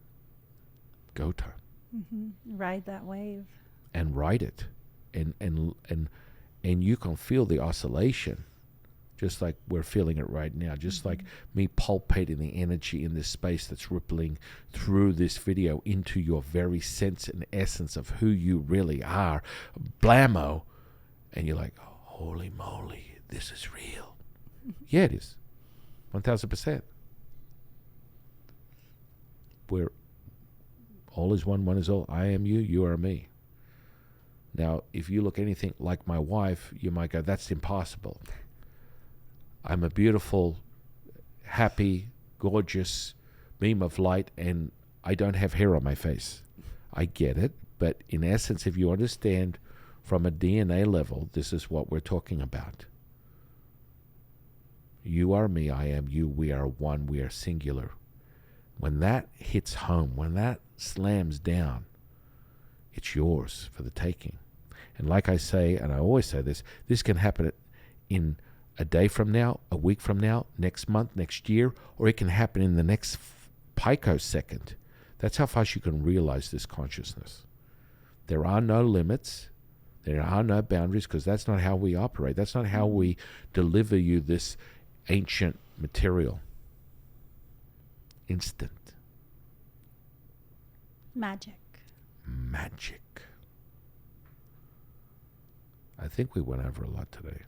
Go time. Ride that wave. And ride it. And you can feel the oscillation, just like we're feeling it right now, just like me palpating the energy in this space that's rippling through this video into your very sense and essence of who you really are. Blammo. And you're like, oh, holy moly, this is real. Yeah, it is. 1,000%. We're all is one, one is all. I am you, you are me. Now, if you look anything like my wife, you might go, that's impossible. I'm a beautiful, happy, gorgeous beam of light, and I don't have hair on my face. I get it, but in essence, if you understand from a DNA level, this is what we're talking about. You are me, I am you, we are one, we are singular. When that hits home, when that slams down, it's yours for the taking. And like I say, and I always say this can happen in a day from now, a week from now, next month, next year, or it can happen in the next picosecond. That's how fast you can realize this consciousness. There are no limits. There are no boundaries, because that's not how we operate. That's not how we deliver you this ancient material. Instant. Magic. I think we went over a lot today.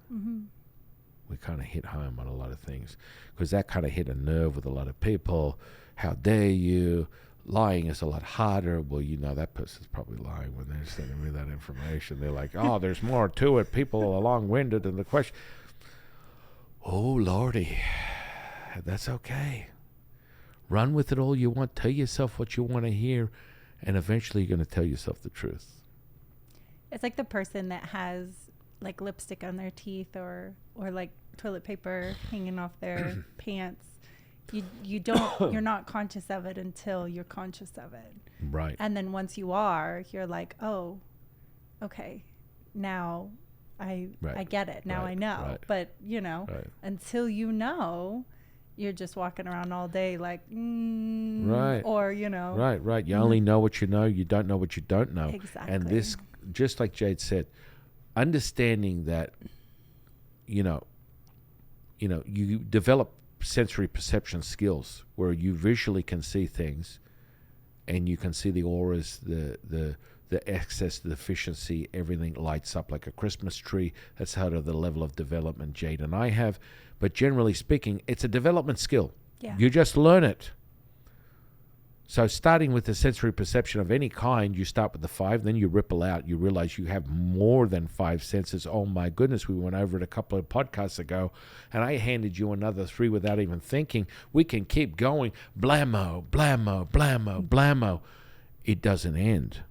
We kind of hit home on a lot of things, because that kind of hit a nerve with a lot of people. How dare you? Lying is a lot harder. Well, that person's probably lying when they're sending me that information. They're like, oh, there's more to it. People are long-winded in the question. Oh, Lordy. That's okay. Run with it all you want. Tell yourself what you want to hear, and eventually you're going to tell yourself the truth. It's like the person that has like lipstick on their teeth or like toilet paper hanging off their pants. You're not conscious of it until you're conscious of it. Right. And then once you are, you're like, oh, okay, now I get it. Now I know. Right. But, until you're just walking around all day like, right. Or, Right. You only know what you know. You don't know what you don't know. Exactly. And this, just like Jade said, understanding that, you develop sensory perception skills where you visually can see things, and you can see the auras, the excess, the deficiency, everything lights up like a Christmas tree. That's how to the level of development Jade and I have. But generally speaking, it's a development skill. Yeah. You just learn it. So starting with the sensory perception of any kind, you start with the 5, then you ripple out. You realize you have more than 5 senses. Oh, my goodness, we went over it a couple of podcasts ago, and I handed you another 3 without even thinking. We can keep going. Blammo, blammo, blammo, blammo. It doesn't end.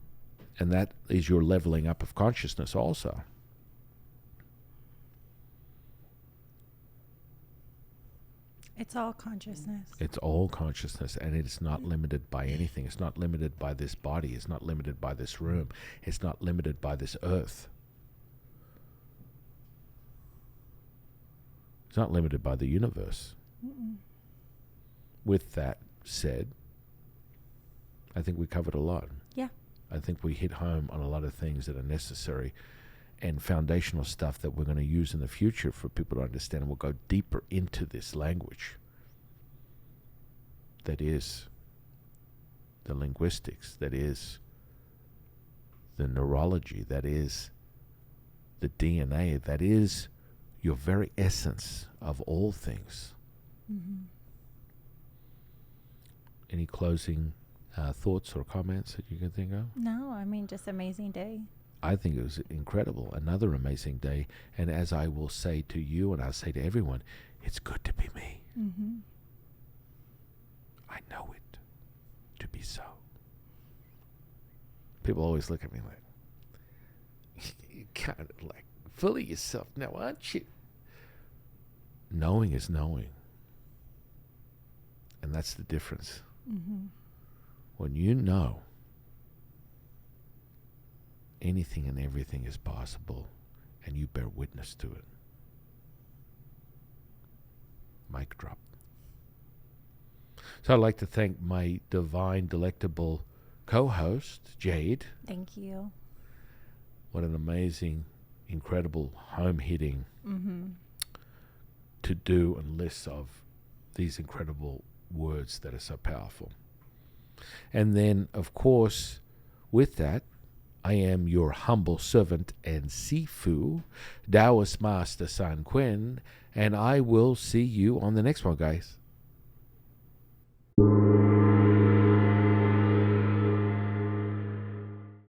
And that is your leveling up of consciousness also. It's all consciousness. It's all consciousness, and it's not limited by anything. It's not limited by this body. It's not limited by this room. It's not limited by this earth. It's not limited by the universe. Mm-mm. With that said, I think we covered a lot. Yeah. I think we hit home on a lot of things that are necessary and foundational stuff that we're going to use in the future for people to understand. And we'll go deeper into this language that is the linguistics, that is the neurology, that is the DNA, that is your very essence of all things. Mm-hmm. Any closing thoughts or comments that you can think of? No, I mean, just amazing day. I think it was incredible. Another amazing day. And as I will say to you, and I'll say to everyone, it's good to be me. Mm-hmm. I know it to be so. People always look at me like, you're kind of like full of yourself now, aren't you? Knowing is knowing. And that's the difference. Mm-hmm. When you know anything and everything is possible and you bear witness to it. Mic drop. So I'd like to thank my divine, delectable co-host, Jade. Thank you. What an amazing, incredible, home-hitting Mm-hmm. to do and lists of these incredible words that are so powerful. And then, of course, with that, I am your humble servant and Sifu, Taoist Master San Quinn, and I will see you on the next one, guys.